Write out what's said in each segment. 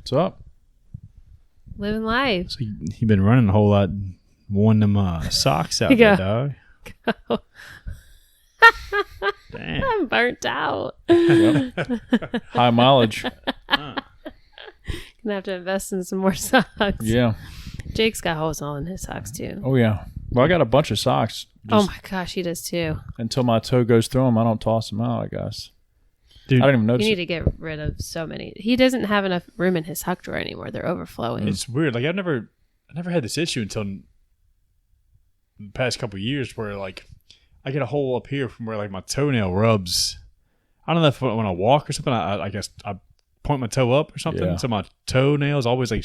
What's up? Living life. So he been running a whole lot, worn them socks out there, dog. Damn. I'm burnt out. Yep. High mileage. Gonna have to invest in some more socks. Yeah. Jake's got holes all in his socks too. Oh, yeah. Well, I got a bunch of socks. Oh my gosh, he does too. Until my toe goes through them, I don't toss them out, I guess. Dude, I don't even notice You need to get rid of so many. He doesn't have enough room in his sock drawer anymore. They're overflowing. it's weird. Like I never had this issue until the past couple of years, where like I get a hole up here from where like my toenail rubs. I don't know if when I walk or something, I guess I point my toe up or something, Yeah. so my toenail is always like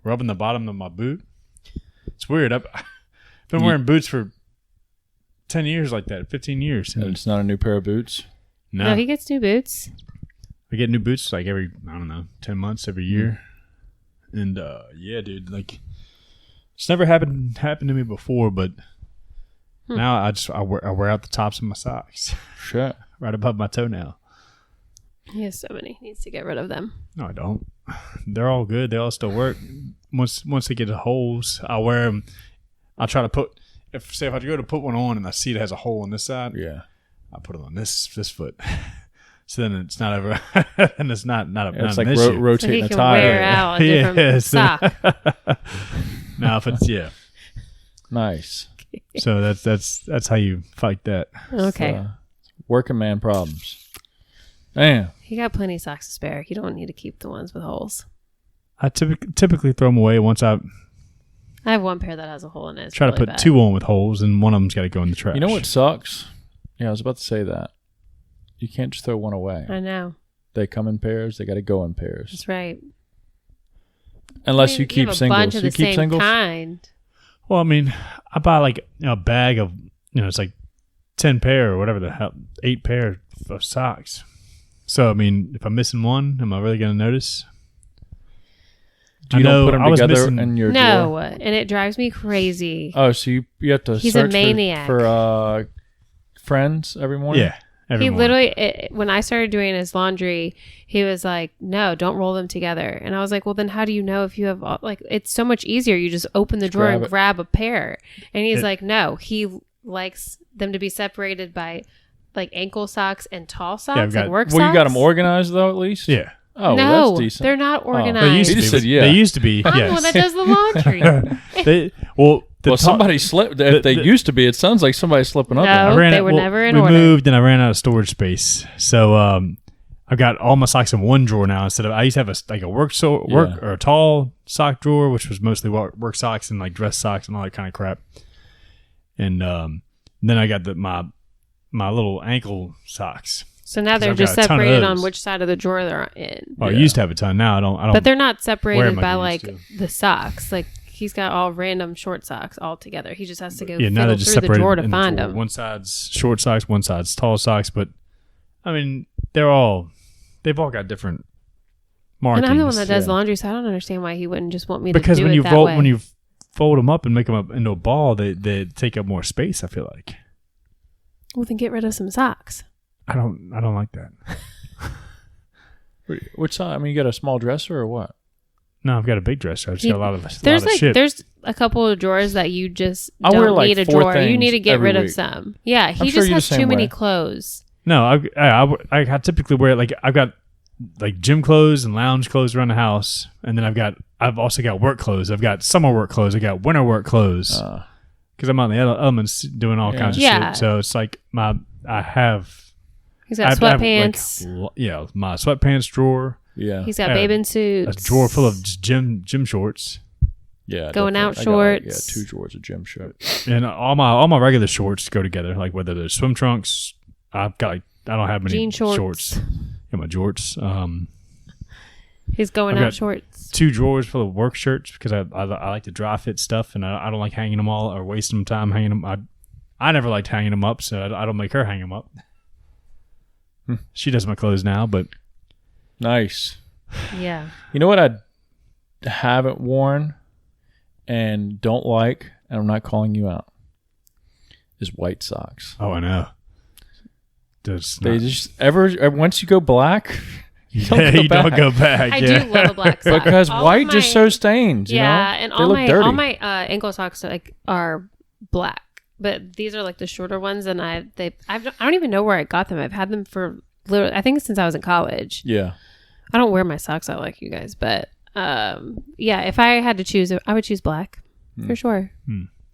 rubbing the bottom of my boot. It's weird. I've been wearing boots for 10 years like that, 15 years. And it's not a new pair of boots. No, he gets new boots. I get new boots like every, I don't know, 10 months, every year. And yeah, dude, like it's never happened to me before, but now I wear out the tops of my socks Shit. right above my toenail. He has so many. He needs to get rid of them. No, I don't. They're all good. They all still work. Once they get the holes, I'll wear them. I'll try to put, if I go to put one on and I see it has a hole on this side, Yeah. I put it on this foot. So then it's not ever, and it's not It's an like issue. So rotating he a can tire. wear out a different Yeah, sock. Now if it's Nice. so that's how you fight that. Okay. Working man problems. Damn. He got plenty of socks to spare. You don't need to keep the ones with holes. I typically throw them away once I I have one pair that has a hole in it. It's try to really put bad. two on with holes, and one of them's got to go in the trash. You know what sucks? Yeah, I was about to say that. You can't just throw one away. I know. They come in pairs. They got to go in pairs. That's right. Unless you keep have a singles. bunch of You the keep same singles? kind. Well, I mean, I buy like a bag of, it's like 10 pair or whatever the hell, 8 pair of socks. So, I mean, if I'm missing one, am I really going to notice? You don't put them together in your No, drawer? and it drives me crazy. Oh, so you have to He's a search maniac. for friends every morning? Yeah. Every He morning. literally, when I started doing his laundry, he was like, "No, don't roll them together." And I was like, "Well, then how do you know if you have like? It's so much easier. You just open the drawer and grab a pair." And he's like, "No, he likes them to be separated by like ankle socks and tall socks, like work socks." Well, you got them organized though, at least. Yeah. Oh, no, well, that's decent. they're not They organized. used to He be. just said yeah. They used to be. I'm the Yes. one that does the laundry. Somebody slipped. If they used to be, it sounds like somebody's slipping up. No. in there. They were never in we order. We moved and I ran out of storage space. So I've got all my socks in one drawer now instead of, I used to have a work or a tall sock drawer, which was mostly work socks and like dress socks and all that kind of crap. And then I got my little ankle socks. So now they're I've just got a ton of separated those. on which side of the drawer they're in. Oh, I used to have a ton. Now I don't. But they're not wear separated 'em by like I like used the socks. Like he's got all random short socks all together. He just has to go Yeah, now fiddle they're just through the separated drawer to in the find drawer. them. One side's short socks, one side's tall socks. But I mean, they've all got different markings. And I'm the one that does laundry, so I don't understand why he wouldn't just want me Because to do when it you that fold way. when you fold them up and make them up into a ball, they take up more space. I feel like Well, then get rid of some socks. I don't like that. Which side? I mean, you got a small dresser or what? No, I've got a big dresser. I've just got a lot of shit. There's a couple of drawers that you just I wear, don't like, need a 4 drawer. You things need to get every rid of week. some. Yeah, he I'm sure just you're has the same too many way. clothes. No, I typically wear I've got like gym clothes and lounge clothes around the house, and then I've also got work clothes. I've got summer work clothes. I got winter work clothes because I'm on the elements doing all kinds of Yeah. shit. So it's like I have. He's got sweatpants. My sweatpants drawer. Yeah. He's got bathing suits. A drawer full of gym shorts. Yeah. Going definitely. out I got, shorts. 2 drawers of gym shorts. And all my regular shorts go together. Like whether they're swim trunks, I've got I don't have many Jean shorts. Yeah, my jorts. He's going I've out got shorts. 2 drawers full of work shirts because I like to dry fit stuff and I don't like hanging them all or wasting time hanging them. I never liked hanging them up, so I don't make her hang them up. She does my clothes now, but Nice. Yeah. You know what I haven't worn and don't like, and I'm not calling you out, is white socks. oh, I know. They just once you go black, don't go back. I do love a black sock. Because All white of just my- shows stains. You know? and they look dirty. all my ankle socks are black, but these are like the shorter ones, and I don't even know where I got them. I've had them for literally, I think, since I was in college. Yeah. I don't wear my socks out like you guys, but if I had to choose, I would choose black for sure.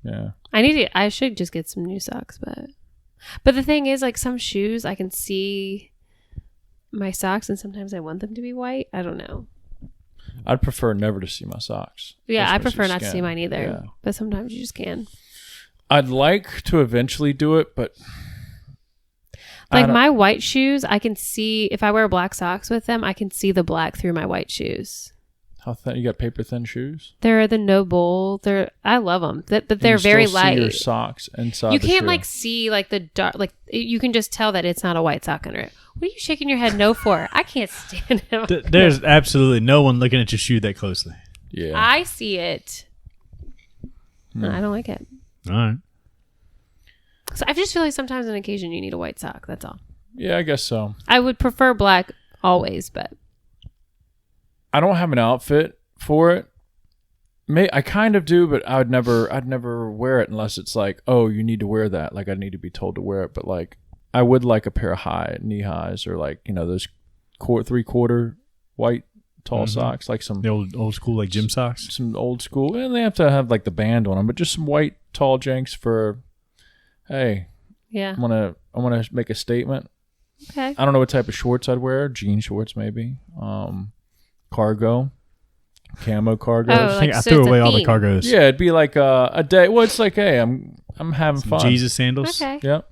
Yeah. I should just get some new socks, but the thing is, like, some shoes I can see my socks, and sometimes I want them to be white. I don't know. I'd prefer never to see my socks. Yeah, I Especially prefer not to skin. see mine either. Yeah. But sometimes you just can. I'd like to eventually do it, but Like my white shoes, I can see, if I wear black socks with them, I can see the black through my white shoes. how thin? You got paper thin shoes? They're the Noble. I love them, but And they're you very still see light. your socks inside. You the can't shoe. like see like the dark, like you can just tell that it's not a white sock under it. What are you shaking your head no for? I can't stand it. There's absolutely no one looking at your shoe that closely. Yeah. I see it. I don't like it. All right. So I just feel like sometimes on occasion you need a white sock. That's all. Yeah, I guess so. I would prefer black always, but I don't have an outfit for it. I kind of do, but I'd never wear it unless it's like, oh, you need to wear that. Like I need to be told to wear it. But like, I would like a pair of knee highs, or like, you know, those 3/4 white tall socks, like some The old school like gym socks. some old school. And they have to have like the band on them, but just some white tall janks for, hey, yeah. I want to make a statement. Okay. I don't know what type of shorts I'd wear. Jean shorts, maybe. Cargo, camo cargo. Oh, I think like, I so threw it's a away all the theme. cargos. Yeah, it'd be like a day. Well, it's like, hey, I'm having Some fun. Jesus sandals. Okay. Yep.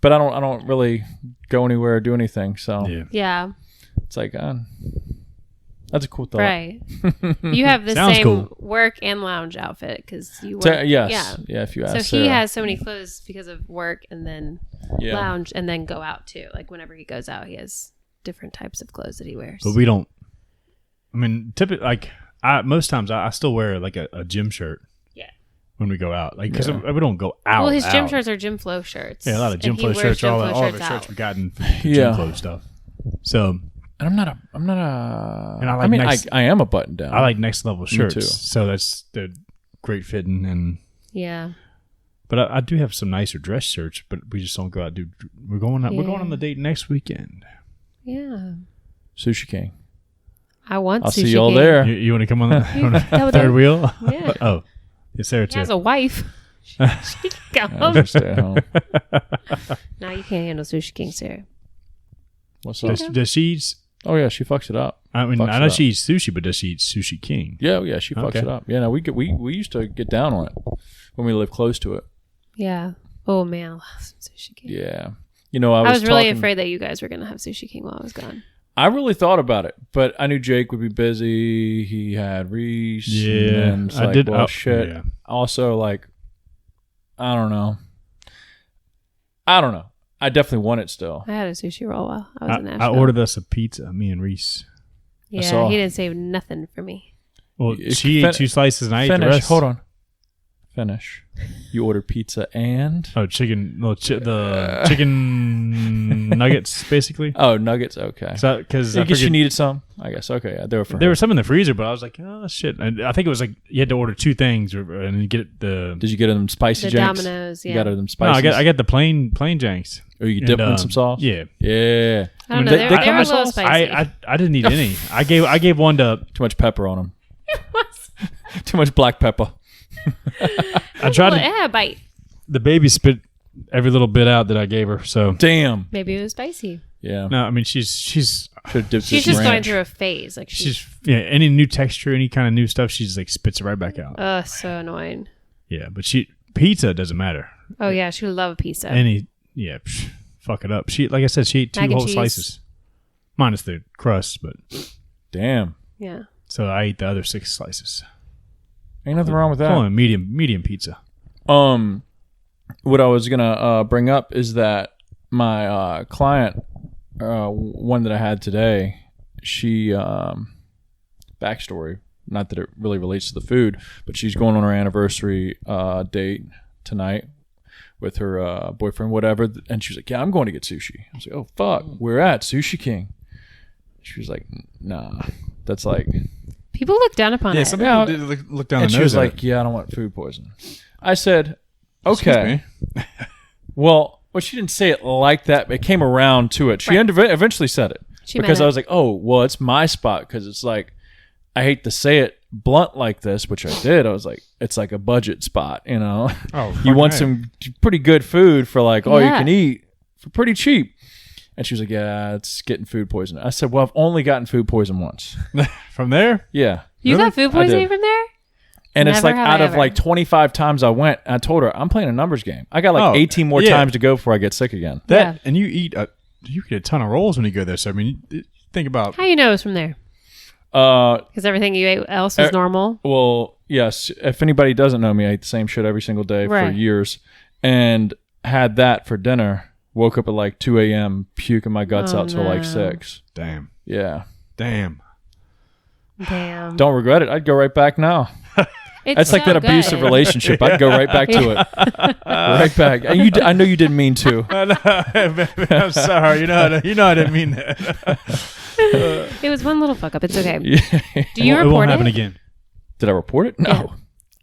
But I don't really go anywhere or do anything. So Yeah. Yeah. it's like, that's a cool thought. Right. You have the Sounds same cool. work and lounge outfit because you work. Yes. Yeah. Yeah. If you ask So Sarah. he has so many clothes because of work and then Yeah. lounge and then go out too. Like whenever he goes out, he has different types of clothes that he wears. But we don't. I mean, typically, like most times, I still wear like a gym shirt. Yeah. When we go out, like because Yeah. we don't go out. Well, his gym out. shirts are gym flow shirts. Yeah, a lot of gym And he flow wears shirts. gym All flow of the shirts shirts out. we've gotten for Yeah. gym flow stuff. So And I'm not a. And I like I mean, next- I am a button down. I like next level shirts. too. So they're great fitting and. Yeah. But I do have some nicer dress shirts, but we just don't go out. Dude, we're going on the date next weekend. Yeah. Sushi King. I want I'll Sushi see y'all King. there. You want to come on the That would- third wheel? Yeah. Oh, yes, Sarah He too. has a wife. She can Yeah, come. just stay at home. No, you can't handle Sushi King, Sarah. What's up? Does she eat? Oh yeah, she fucks it up. I mean, Fucks I it know up. she eats sushi, but does she eat Sushi King? Yeah, she fucks Okay. it up. Yeah, no, we used to get down on it when we lived close to it. Yeah. Oh man, I love some Sushi King. Yeah, you know, I I was was really talking- afraid that you guys were gonna have Sushi King while I was gone. I really thought about it, but I knew Jake would be busy. He had Reese. Yeah, and then it's I like, did. Well, oh, shit. yeah. Also, like, I don't know. I definitely want it still. I had a sushi roll while I was in I Nashville. ordered us a pizza. Me and Reese. Yeah, saw. he didn't save nothing for me. Well, You- she fin- ate 2 slices and I ate the Finish. rest. Hold on. Finish. You ordered pizza and Oh, chicken. Well, the chicken nuggets, basically. oh nuggets. Okay. Because I guess you needed some. I guess. Okay. Yeah, they were for there her. was some in the freezer, but I was like, oh shit! And I think it was like you had to order 2 things and then get it the. Did you get them spicy The janks? Domino's, You yeah. got them No, spicy. I got the plain janks. Or you dip them in some sauce. Yeah, Yeah. I don't know. they- They, they they come were a with little sauce? spicy. I didn't eat any. I gave one to. Too much pepper on them. Too much black pepper. I tried to. Yeah, bite. The baby spit every little bit out that I gave her. So Damn. Maybe it was spicy. Yeah. no, I mean she's Should've dipped She's it in just going ranch. through a phase. Like she's any new texture, any kind of new stuff, she's like spits it right back out. so annoying. Yeah, but pizza doesn't matter. Oh yeah, she would love a pizza. Fuck it up. She, like I said, she ate 2 Mac and whole cheese. slices, minus the crust. But Damn. yeah. so I ate the other 6 slices. Ain't nothing wrong with that. Calling it medium pizza. What I was gonna bring up is that my client, one that I had today, she backstory. Not that it really relates to the food, but she's going on her anniversary date tonight with her boyfriend, whatever. And she was like, "Yeah, I'm going to get sushi." I was like, "Oh fuck, we're at Sushi King." She was like, nah, that's like. People look down upon it. Yeah, some people did look down And the she nose was at like, it. yeah, I don't want food poisoning. I said, okay. Well, she didn't say it like that, but it came around to it. She eventually said it. Because I was like, oh, well, it's my spot. Because it's like, I hate to say it blunt like this, which I did. I was like, it's like a budget spot, you know? Oh, you want some pretty good food for like all you can eat for pretty cheap. And she was like, yeah, it's getting food poisoning. I said, well, I've only gotten food poison once. From there? Yeah. You got food poisoning from there? And it's Never like have out I of ever. like 25 times I went, I told her, I'm playing a numbers game. I got like 18 more times to go before I get sick again. And you eat a ton of rolls when you go there. So, I mean, think about. How you know it's from there? Because everything you ate else is normal. Well, yes. If anybody doesn't know me, I ate the same shit every single day for years. And had that for dinner. Woke up at like 2 a.m. puking my guts out till like 6. Damn. Yeah. Damn. Don't regret it. I'd go right back now. That's like that abusive relationship. I'd go right back to it. Right back. And I know you didn't mean to. I'm sorry. You know I didn't mean that. It was one little fuck up. It's okay. Yeah. Do you report it? Won't happen again. Did I report it? No. Yeah.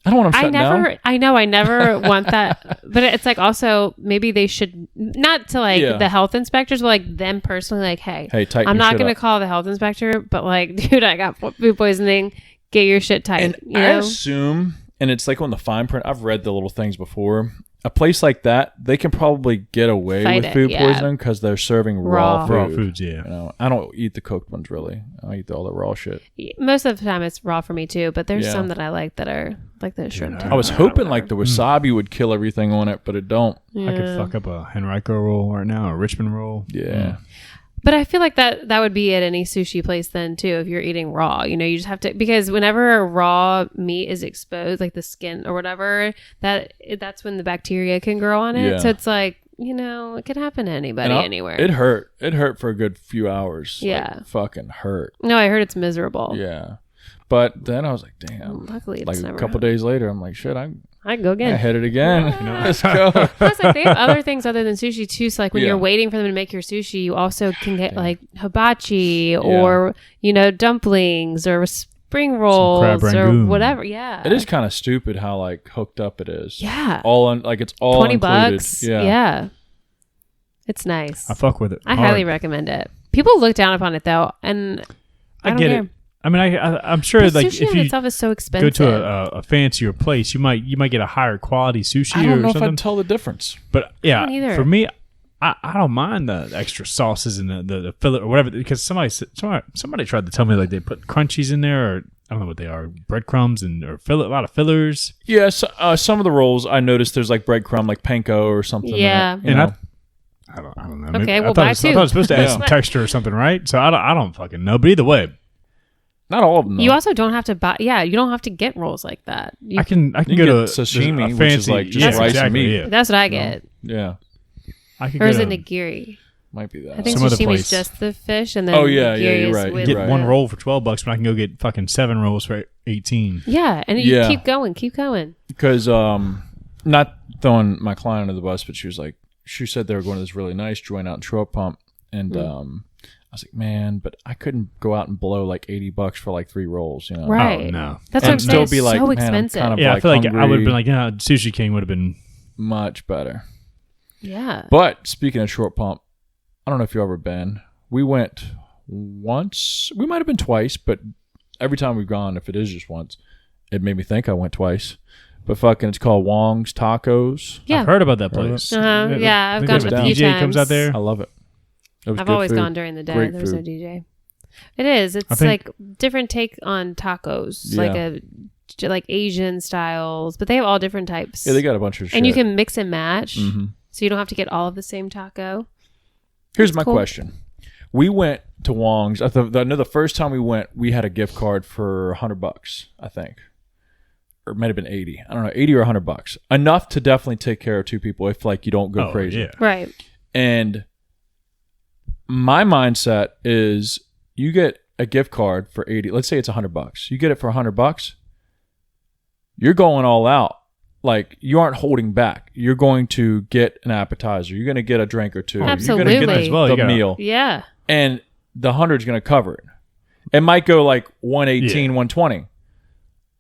I don't want them shut down. I know. I never want that. But it's like also maybe they should not to like the health inspectors, but like them personally. Like, hey, tighten I'm your not shit going to up. call the health inspector, but like, dude, I got food poisoning. Get your shit tight. And you I know? assume, and it's like on the fine print. I've read the little things before. A place like that, they can probably get away with food poisoning because they're serving raw food. Raw foods, yeah. You know, I don't eat the cooked ones really. I eat all the raw shit. Most of the time it's raw for me too, but there's Yeah. some that I like that are like the shrimp. I was hoping like the wasabi would kill everything on it, but it don't. Yeah. I could fuck up a Henrico roll right now, a Richmond roll. Yeah. But I feel like that would be at any sushi place then too if you're eating raw. You know, you just have to, because whenever raw meat is exposed, like the skin or whatever, that's when the bacteria can grow on it. Yeah. So it's like, you know, it could happen to anybody anywhere. It hurt. It hurt for a good few hours. Yeah. Like, fucking hurt. No, I heard it's miserable. Yeah. But then I was like, damn. Luckily, it's like never a couple days later, I'm like, shit, I can go again. hit it again. Let's go. Plus, like, they have other things other than sushi too. So, like when Yeah. you're waiting for them to make your sushi, you also can get like hibachi or dumplings or spring rolls crab or rangoon. whatever. Yeah, It is kind of stupid how like hooked up it is. Yeah, All on like it's all $20. included. Yeah, it's nice. I fuck with it. I hard. highly recommend it. People look down upon it though, and I don't get care. it. I mean, I'm sure But like sushi if in you itself is so go expensive. to a fancier place, you might get a higher quality sushi I don't or know if something. I'd tell the difference. But yeah, don't either. for me, I don't mind the extra sauces and the filler or whatever, because somebody tried to tell me like they put crunchies in there, or I don't know what they are, breadcrumbs and or a lot of fillers. Yeah, so, some of the rolls I noticed there's like breadcrumb, like panko or something. Yeah. You know? I don't know. Okay, Maybe, well, I thought buy I thought it two. was supposed to add Yeah. some texture or something, right? So I don't fucking know. But either way, Not all of them. Though. You also don't have to buy. Yeah, you don't have to get rolls like that. I can You go can to get a sashimi, a which fancy, is like just rice and meat. Yeah. That's what I get. Yeah, I could Or is get it nigiri? might be that. I think Some other sashimi place. is just the fish, and then Oh, yeah, nigiri you're is right. with get Right. one the- roll for $12, but I can go get fucking 7 rolls for 18. Yeah, and you Yeah. keep going. Because not throwing my client under the bus, but she said they were going to this really nice joint out in Short Pump, and I was like, man, but I couldn't go out and blow like $80 for like 3 rolls, you know? Right. Oh, no. That's And what I'm still saying. It's be like, so man, I'm expensive. kind of Yeah, I feel like I hungry. would have been like, Sushi King would have been. Much better. Yeah. But speaking of Short Pump, I don't know if you've ever been. We went once. We might have been twice, but every time we've gone, if it is just once, it made me think I went twice. But fucking, it's called Wong's Tacos. Yeah. I've heard about that place. Uh-huh. Yeah, I've I think gone there's a few DJ comes out times. there. I love it. It was I've good always food. gone during the day. Great There's no food. DJ. It is. It's think- like different take on tacos, Yeah. like Asian styles, but they have all different types. Yeah, they got a bunch of shit. and you can mix and match, Mhm. so you don't have to get all of the same taco. Here's my cool. question. We went to Wong's. I know the first time we went, we had a gift card for $100, I think. Or it might have been 80. I don't know, 80 or $100. Enough to definitely take care of 2 people if like you don't go crazy. Yeah. Right. And my mindset is you get a gift card for 80. Let's say it's $100. You get it for $100. You're going all out. Like, you aren't holding back. You're going to get an appetizer. You're going to get a drink or 2. Absolutely. You're going to get As well, the you gotta- meal. Yeah. And the 100's going to cover it. It might go like 118, 120.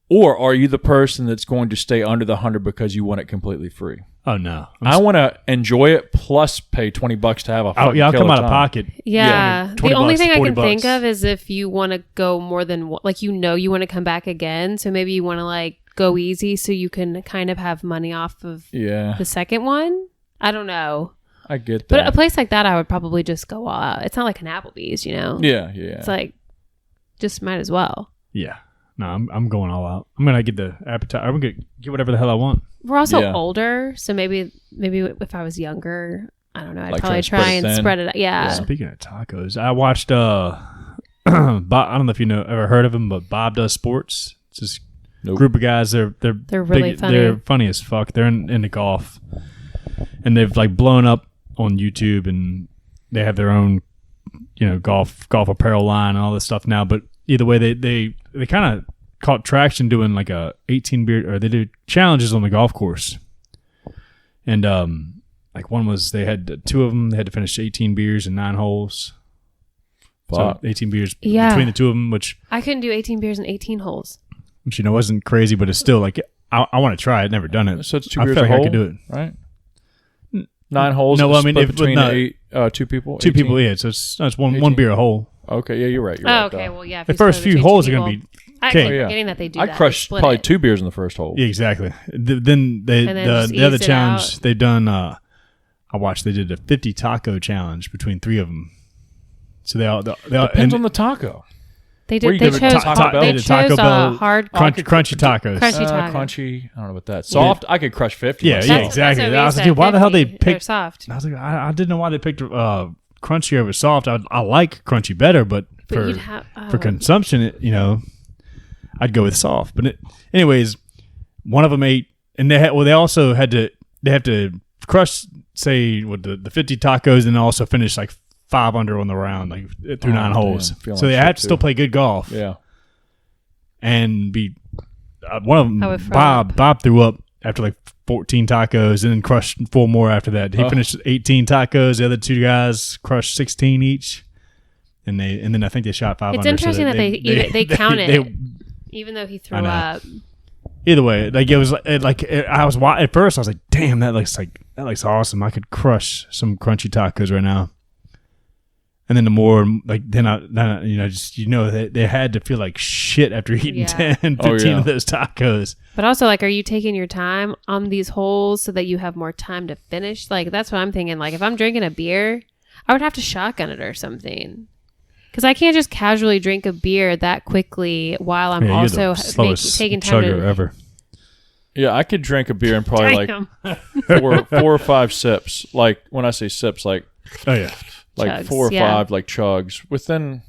Or are you the person that's going to stay under the 100 because you want it completely free? Oh no, I want to enjoy it plus pay $20 to have a fucking I'll come out time. of pocket. Yeah. The only thing I can think $40. of is if you want to go more than like you want to come back again, so maybe you want to like go easy so you can kind of have money off of the second one. I don't know. I get that. But a place like that, I would probably just go all out. It's not like an Applebee's, you know? Yeah. It's like, just might as well. Yeah. No, I'm going all out. I'm gonna get the appetite. I'm gonna get whatever the hell I want. We're also older, so maybe if I was younger, I don't know. I'd like probably try and spread it out. Yeah. Speaking of tacos, I watched Bob, I don't know if ever heard of him, but Bob Does Sports. It's this group of guys. They're really big, funny. They're funny as fuck. They're into golf, and they've like blown up on YouTube, and they have their own golf apparel line and all this stuff now. But either way, they kind of caught traction doing like a 18 beer, or they do challenges on the golf course. And like one was they had two of them. They had to finish 18 beers in 9 holes. So 18 beers between the two of them, which I couldn't do 18 beers in 18 holes. Which wasn't crazy, but it's still like I want to try it. Never done it. So it's 2 I beers feel a like hole, I could do it. Right? 9 holes. No, I mean between 2 people. 2 18? people. Yeah, so it's one beer a hole. Okay, yeah, you're right. Okay, well, yeah. The first few holes are going to be. I'm forgetting that they do that. I crushed probably 2 beers in the first hole. Yeah, exactly. Then the other challenge they've done. I watched. They did a 50 taco challenge between 3 of them. So they all depends on the taco. They did. They chose Taco Bell hard crunchy tacos. Crunchy I don't know about that. Soft. I could crush 50. Yeah, exactly. I was like, dude, why the hell they picked? They're soft. I was like, I didn't know why they picked crunchy over soft. I like crunchy better, but for consumption, I'd go with soft. But anyways, one of them ate, and they also had to crush, say, with the 50 tacos, and also finish like 5 under on the round, like through 9 holes. So they had to still play good golf. Yeah, and be one of them. Bob threw up after like 14 tacos, and then crushed 4 more after that. He finished 18 tacos. The other 2 guys crushed 16 each, and then I think they shot 5 It's under. interesting that they count it, even though he threw up. Either way, like it was like I was at first I was like, damn, that looks awesome. I could crush some crunchy tacos right now. And then the more like then they had to feel like shit after eating 10, 15 of those tacos. But also, like, are you taking your time on these holes so that you have more time to finish? Like, that's what I'm thinking. Like, if I'm drinking a beer, I would have to shotgun it or something. Because I can't just casually drink a beer that quickly while I'm also taking time to... ever. Yeah, I could drink a beer in probably like 4 or 5 sips. Like, when I say sips, like... Oh, yeah. Like chugs, 4 or 5 like chugs within.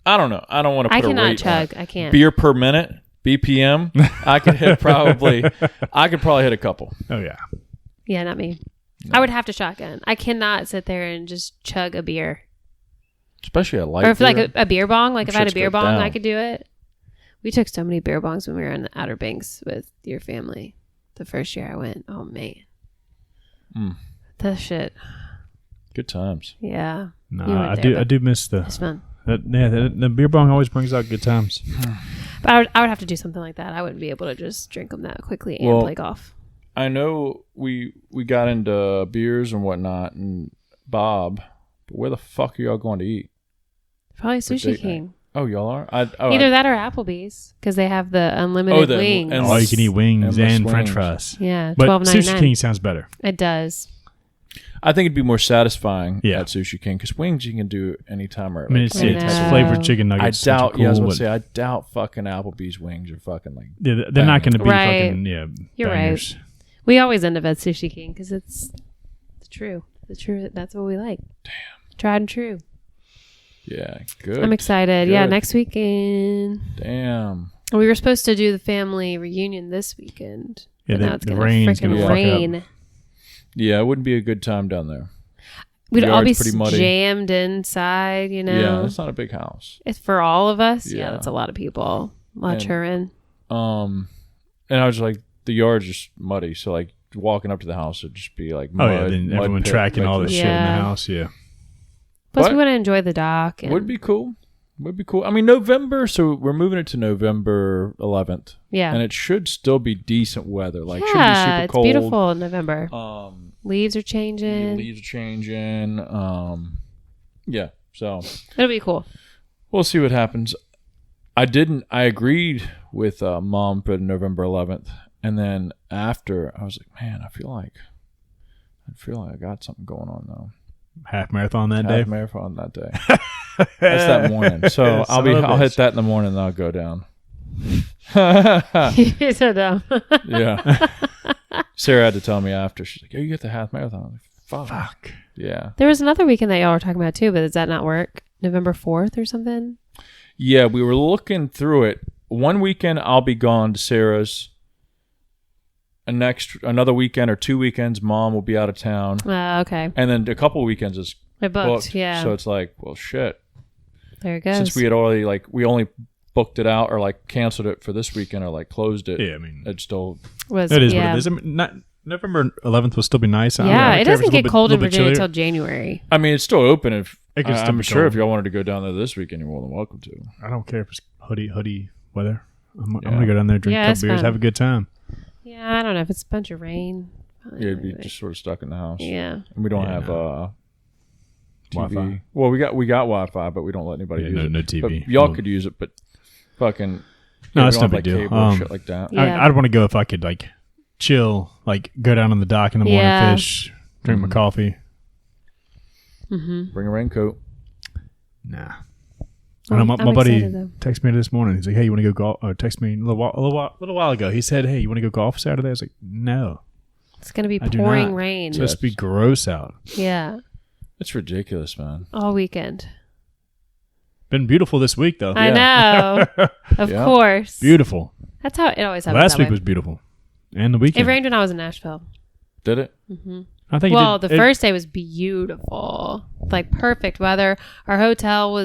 I don't know. I don't want to put a rate. I cannot chug. I can't. Beer per minute, BPM. I could probably hit a couple. Oh yeah. Yeah, not me. No. I would have to shotgun. I cannot sit there and just chug a beer. Especially a light. Or if beer. Like a beer bong. Like if I had a beer bong, down. I could do it. We took so many beer bongs when we were in the Outer Banks with your family. The first year I went. Oh man. That shit. Good times. Yeah. No, I do miss the. It's fun. The beer bong always brings out good times. But I would have to do something like that. I wouldn't be able to just drink them that quickly and play golf. I know we got into beers and whatnot, and Bob. But where the fuck are y'all going to eat? Probably Sushi King. Oh, y'all are? Either that or Applebee's, because they have the unlimited wings. You can eat wings and French fries. Yeah, but $12.99. Sushi King sounds better. It does. I think it'd be more satisfying at Sushi King because wings you can do anytime. Or it's flavored chicken nuggets. I doubt. Cool, I was going to say I doubt fucking Applebee's wings are fucking like. Yeah, they're not going to be fucking You're bangers. right. We always end up at Sushi King because it's true. The true. That's what we like. Damn. Tried and true. Yeah, good. I'm excited. Good. Yeah, next weekend. Damn. We were supposed to do the family reunion this weekend. Yeah, now it's the gonna rain's freaking gonna rain. Yeah, it wouldn't be a good time down there. We'd all be jammed inside, Yeah, it's not a big house. It's for all of us. Yeah, that's a lot of people. A lot of children. And I was like, the yard's just muddy, so like walking up to the house would just be like mud. Then everyone tracking all the shit in the house. Yeah. Plus, we want to enjoy the dock. Would be cool. Would be cool. I mean, November, so we're moving it to November 11th. Yeah. And it should still be decent weather. Like, shouldn't be super it's cold. beautiful in November. Leaves are changing. Yeah, so. It'll be cool. We'll see what happens. I agreed with Mom for November 11th. And then after, I was like, man, I feel like I got something going on now. Half marathon that day. That's that morning. So I'll hit that in the morning and I'll go down. You're so dumb. Yeah. Sarah had to tell me after. She's like, "Oh, you get the half marathon." I'm like, Fuck. Yeah. There was another weekend that y'all were talking about too, but does that not work? November 4th or something? Yeah, we were looking through it. One weekend I'll be gone to Sarah's. Another weekend or 2 weekends, Mom will be out of town. Okay. And then a couple of weekends is booked. Yeah. So it's like, well, shit. There it goes. Since we had already we only booked it out or canceled it for this weekend or closed it. Yeah, I mean, it still what it is. I mean, November 11th will still be nice. Yeah, it doesn't get cold in Virginia until January. I mean, it's still open. I'm sure cold. if y'all wanted to go down there this weekend, you're more than welcome to. I don't care if it's hoodie weather. I'm gonna go down there, drink a couple beers, have a good time. Yeah, I don't know if it's a bunch of rain. Yeah, you'd be just sort of stuck in the house. Yeah, and we don't have TV. Wi-Fi. Well, we got Wi-Fi, but we don't let anybody use it. No TV. But y'all could use it, but fucking no, that's no big deal. Shit like that. Yeah. I'd want to go if I could chill, go down on the dock in the morning, fish, drink my coffee. Mm-hmm. Bring a raincoat. Nah. My buddy texted me this morning. He's like, "Hey, you want to go golf?" Or text me a little while ago. He said, "Hey, you want to go golf Saturday?" I was like, "No, it's going to be pouring rain. It's supposed to be gross out." Yeah, it's ridiculous, man. All weekend. Been beautiful this week, though. I know, of course. Beautiful. That's how it always happens. Last week was beautiful, and the weekend. It rained when I was in Nashville. Did it? Mm-hmm. I think. Well, the first day was beautiful, perfect weather. Our hotel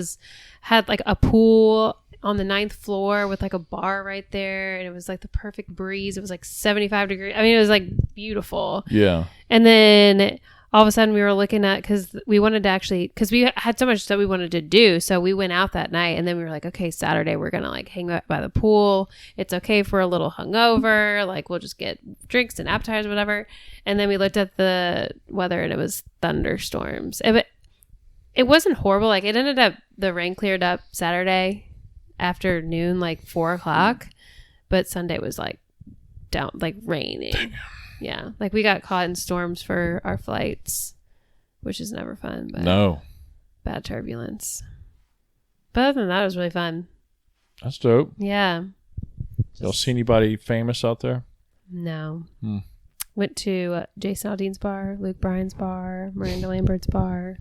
had a pool on the 9th floor with a bar right there, and it was the perfect breeze. It was 75 degrees. I mean, it was beautiful. Yeah. And then all of a sudden we were looking at, because we wanted to because we had so much stuff we wanted to do, so we went out that night, and then we were like, okay, Saturday we're gonna hang out by the pool. It's okay for a little hungover, we'll just get drinks and appetizers, whatever. And then we looked at the weather, and it was thunderstorms. It wasn't horrible. It ended up, the rain cleared up Saturday afternoon, 4:00, but Sunday was down, raining. Damn. Yeah. We got caught in storms for our flights, which is never fun, but no. Bad turbulence. But other than that, it was really fun. That's dope. Yeah. Y'all see anybody famous out there? No. Went to Jason Aldean's bar, Luke Bryan's bar, Miranda Lambert's bar.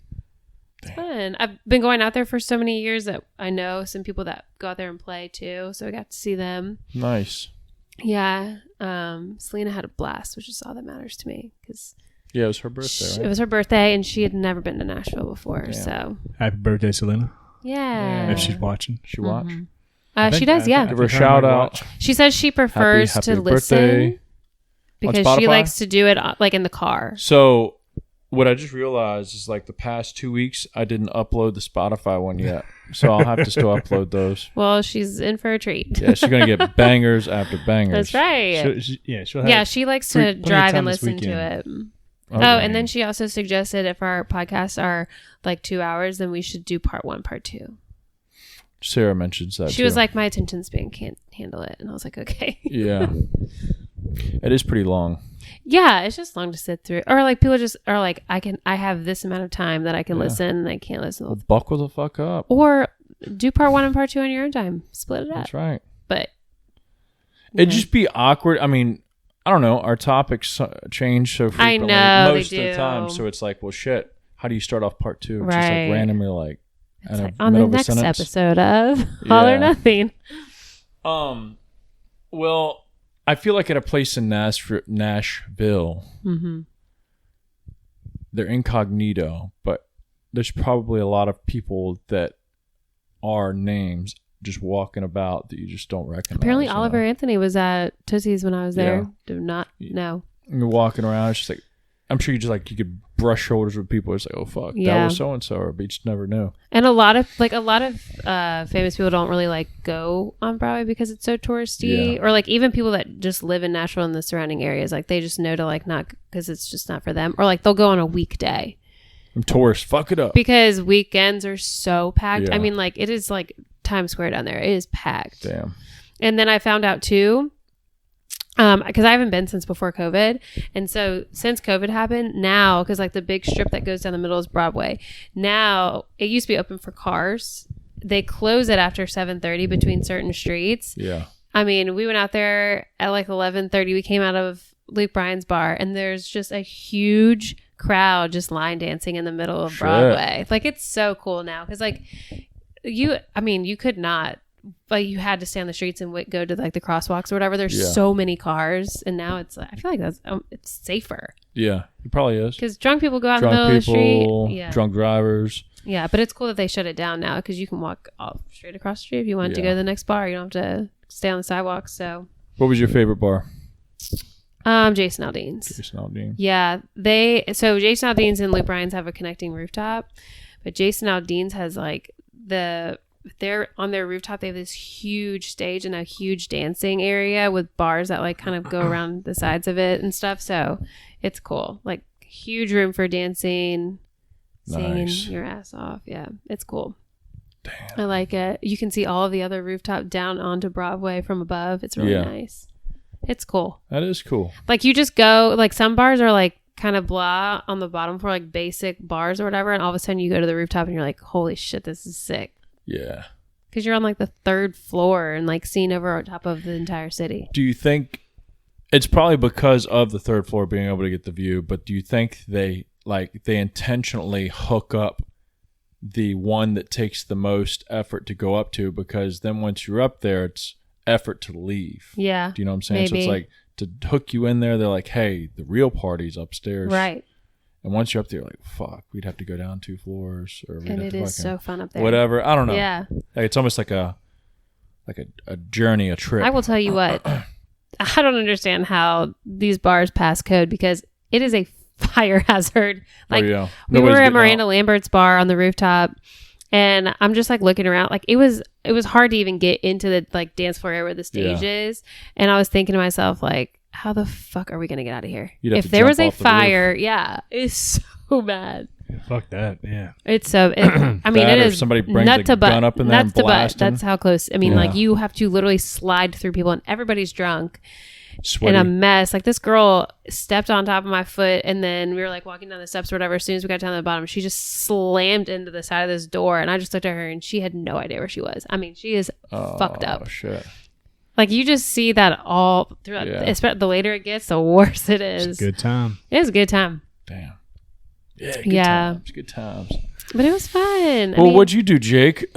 It's fun. I've been going out there for so many years that I know some people that go out there and play too, so I got to see them. Nice. Yeah. Selena had a blast, which is all that matters to me, because it was her birthday, right? It was her birthday, and she had never been to Nashville before. Damn. So happy birthday, Selena. Yeah. If she's watching. She watch? She does, yeah. Give her a shout out. She says she prefers to listen birthday. Because she likes to do it in the car. So what I just realized is the past 2 weeks I didn't upload the Spotify one yet. So I'll have to still upload those. Well, she's in for a treat. Yeah, she's going to get bangers after bangers. That's right. She likes to drive and listen to it. Okay. Oh, and then she also suggested if our podcasts are 2 hours, then we should do part 1, part 2. Sarah mentions that She was like, my attention span can't handle it. And I was like, okay. Yeah. It is pretty long. Yeah, it's just long to sit through. Or people just are I have this amount of time that I can listen, and I can't listen. Well, buckle the fuck up. Or do part 1 and part 2 on your own time. Split it up. That's right. But it'd just be awkward. I mean, I don't know. Our topics change so frequently. I know, most of the time. So it's well, shit. How do you start off part 2? It's just randomly on the next episode of All or Nothing. Well, I feel like at a place in Nashville, they're incognito, but there's probably a lot of people that are names just walking about that you just don't recognize. Apparently, Oliver Anthony was at Tootsie's when I was there. Do not know. You're walking around. It's just I'm sure you just you could brush shoulders with people. It's like, oh fuck, that was so and so, or we just never knew. And a lot of famous people don't really like go on Broadway because it's so touristy, or like even people that just live in Nashville and the surrounding areas, like they just know to like not, because it's just not for them, or like they'll go on a weekday. And tourists fuck it up because weekends are so packed. I mean, like it is like Times Square down there. It is packed. Damn. And then I found out too, because I haven't been since before COVID. And so since COVID happened, now, because like the big strip that goes down the middle is Broadway. Now, it used to be open for cars. They close it after 7:30 between certain streets. Yeah. I mean, we went out there at like 11:30. We came out of Luke Bryan's bar, and there's just a huge crowd just line dancing in the middle of Broadway. Like, it's so cool now. Because like you could not. But you had to stay on the streets and go to like the crosswalks or whatever. There's so many cars, and now it's like, I feel like that's it's safer. Yeah, it probably is. Because drunk people go out in the middle of the street. Yeah. Drunk drivers. Yeah, but it's cool that they shut it down now because you can walk straight across the street if you want to go to the next bar. You don't have to stay on the sidewalk. So, what was your favorite bar? Jason Aldean's. Jason Aldean. Yeah, Jason Aldean's and Luke Bryan's have a connecting rooftop, but Jason Aldean's has like they're on their rooftop. They have this huge stage and a huge dancing area with bars that like kind of go around the sides of it and stuff. So it's cool. Like huge room for dancing, singing your ass off. Yeah, it's cool. Damn. I like it. You can see all of the other rooftop down onto Broadway from above. It's really nice. It's cool. That is cool. Like you just go, like some bars are like kind of blah on the bottom floor, like basic bars or whatever. And all of a sudden you go to the rooftop and you're like, holy shit, this is sick. Yeah. Because you're on like the third floor and like seeing over on top of the entire city. Do you think it's probably because of the third floor being able to get the view, but do you think they intentionally hook up the one that takes the most effort to go up to, because then once you're up there, it's effort to leave? Yeah. Do you know what I'm saying? Maybe. So it's like to hook you in there, they're like, hey, the real party's upstairs. Right. And once you're up there, like, fuck, we'd have to go down 2 floors, or we'd and have it to is so fun up there. Whatever. I don't know. Yeah. Like, it's almost like a journey, a trip. I will tell you what. I don't understand how these bars pass code, because it is a fire hazard. Like we were at Miranda Lambert's bar on the rooftop, and I'm just like looking around. Like it was hard to even get into the like dance floor area where the stage is. And I was thinking to myself, like, how the fuck are we gonna get out of here? If there was a fire, it's so bad. Yeah, fuck that. Yeah. It's so. I mean, it is somebody brings a gun up in there and blast them. That's how close. I mean, like you have to literally slide through people, and everybody's drunk. Sweaty. In a mess. Like this girl stepped on top of my foot, and then we were like walking down the steps or whatever. As soon as we got down to the bottom, she just slammed into the side of this door, and I just looked at her and she had no idea where she was. I mean, she is fucked up. Oh shit. Like you just see that all throughout. Especially the later it gets, the worse it is. It's a good time. It is a good time. Damn. Yeah. Times. Good times. But it was fun. Well, what'd you do, Jake?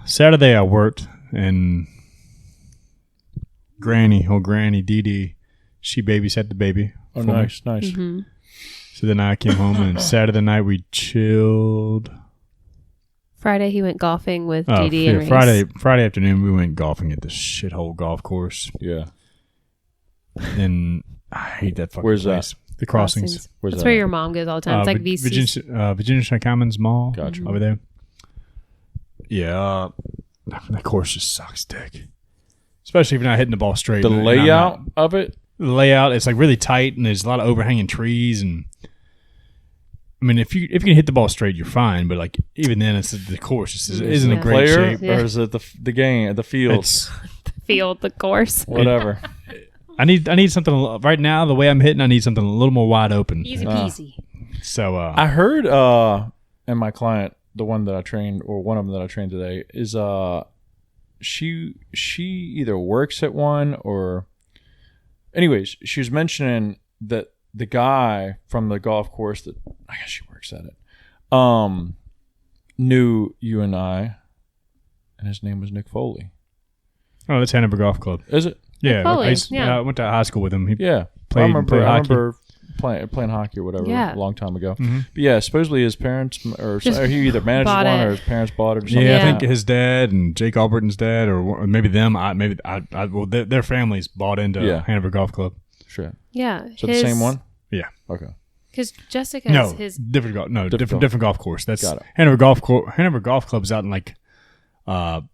Saturday I worked, and Granny Dee Dee, she babysat the baby. Oh, nice. Mm-hmm. So then I came home, and Saturday night we chilled. Friday he went golfing with Dee Dee and Reese. Friday afternoon we went golfing at this shithole golf course. Yeah. And I hate that fucking Where's place. That? The Crossings. Where's That's that? where your mom goes all the time. It's like VC. Virginia Commons Mall. Gotcha. Over there. Yeah. That course just sucks dick. Especially if you're not hitting the ball straight. The layout of it? The layout, it's like really tight, and there's a lot of overhanging trees, and I mean, if you can hit the ball straight, you're fine. But like even then, it's the course just isn't a great shape. Or is it the game, the field? The course, whatever. I need something right now. The way I'm hitting, I need something a little more wide open. Easy peasy. So I heard, and my client, the one that I trained, or one of them that I trained today, is she either works at one or, anyways, she was mentioning that the guy from the golf course that I guess she works at it, knew you and I, and his name was Nick Foley. Oh, that's Hanover Golf Club. Is it? Yeah, Foley, I went to high school with him. He I remember playing hockey or whatever a long time ago. Mm-hmm. But yeah, supposedly his parents or he either managed one or his parents bought it or something. Yeah, I think his dad and Jake Alberton's dad, or maybe them. Their families bought into Hanover Golf Club. Sure. Yeah. So the same one? Yeah. Okay. Because Jessica No, is his. different golf course. That's Got it. Hanover Golf Club's out in like, out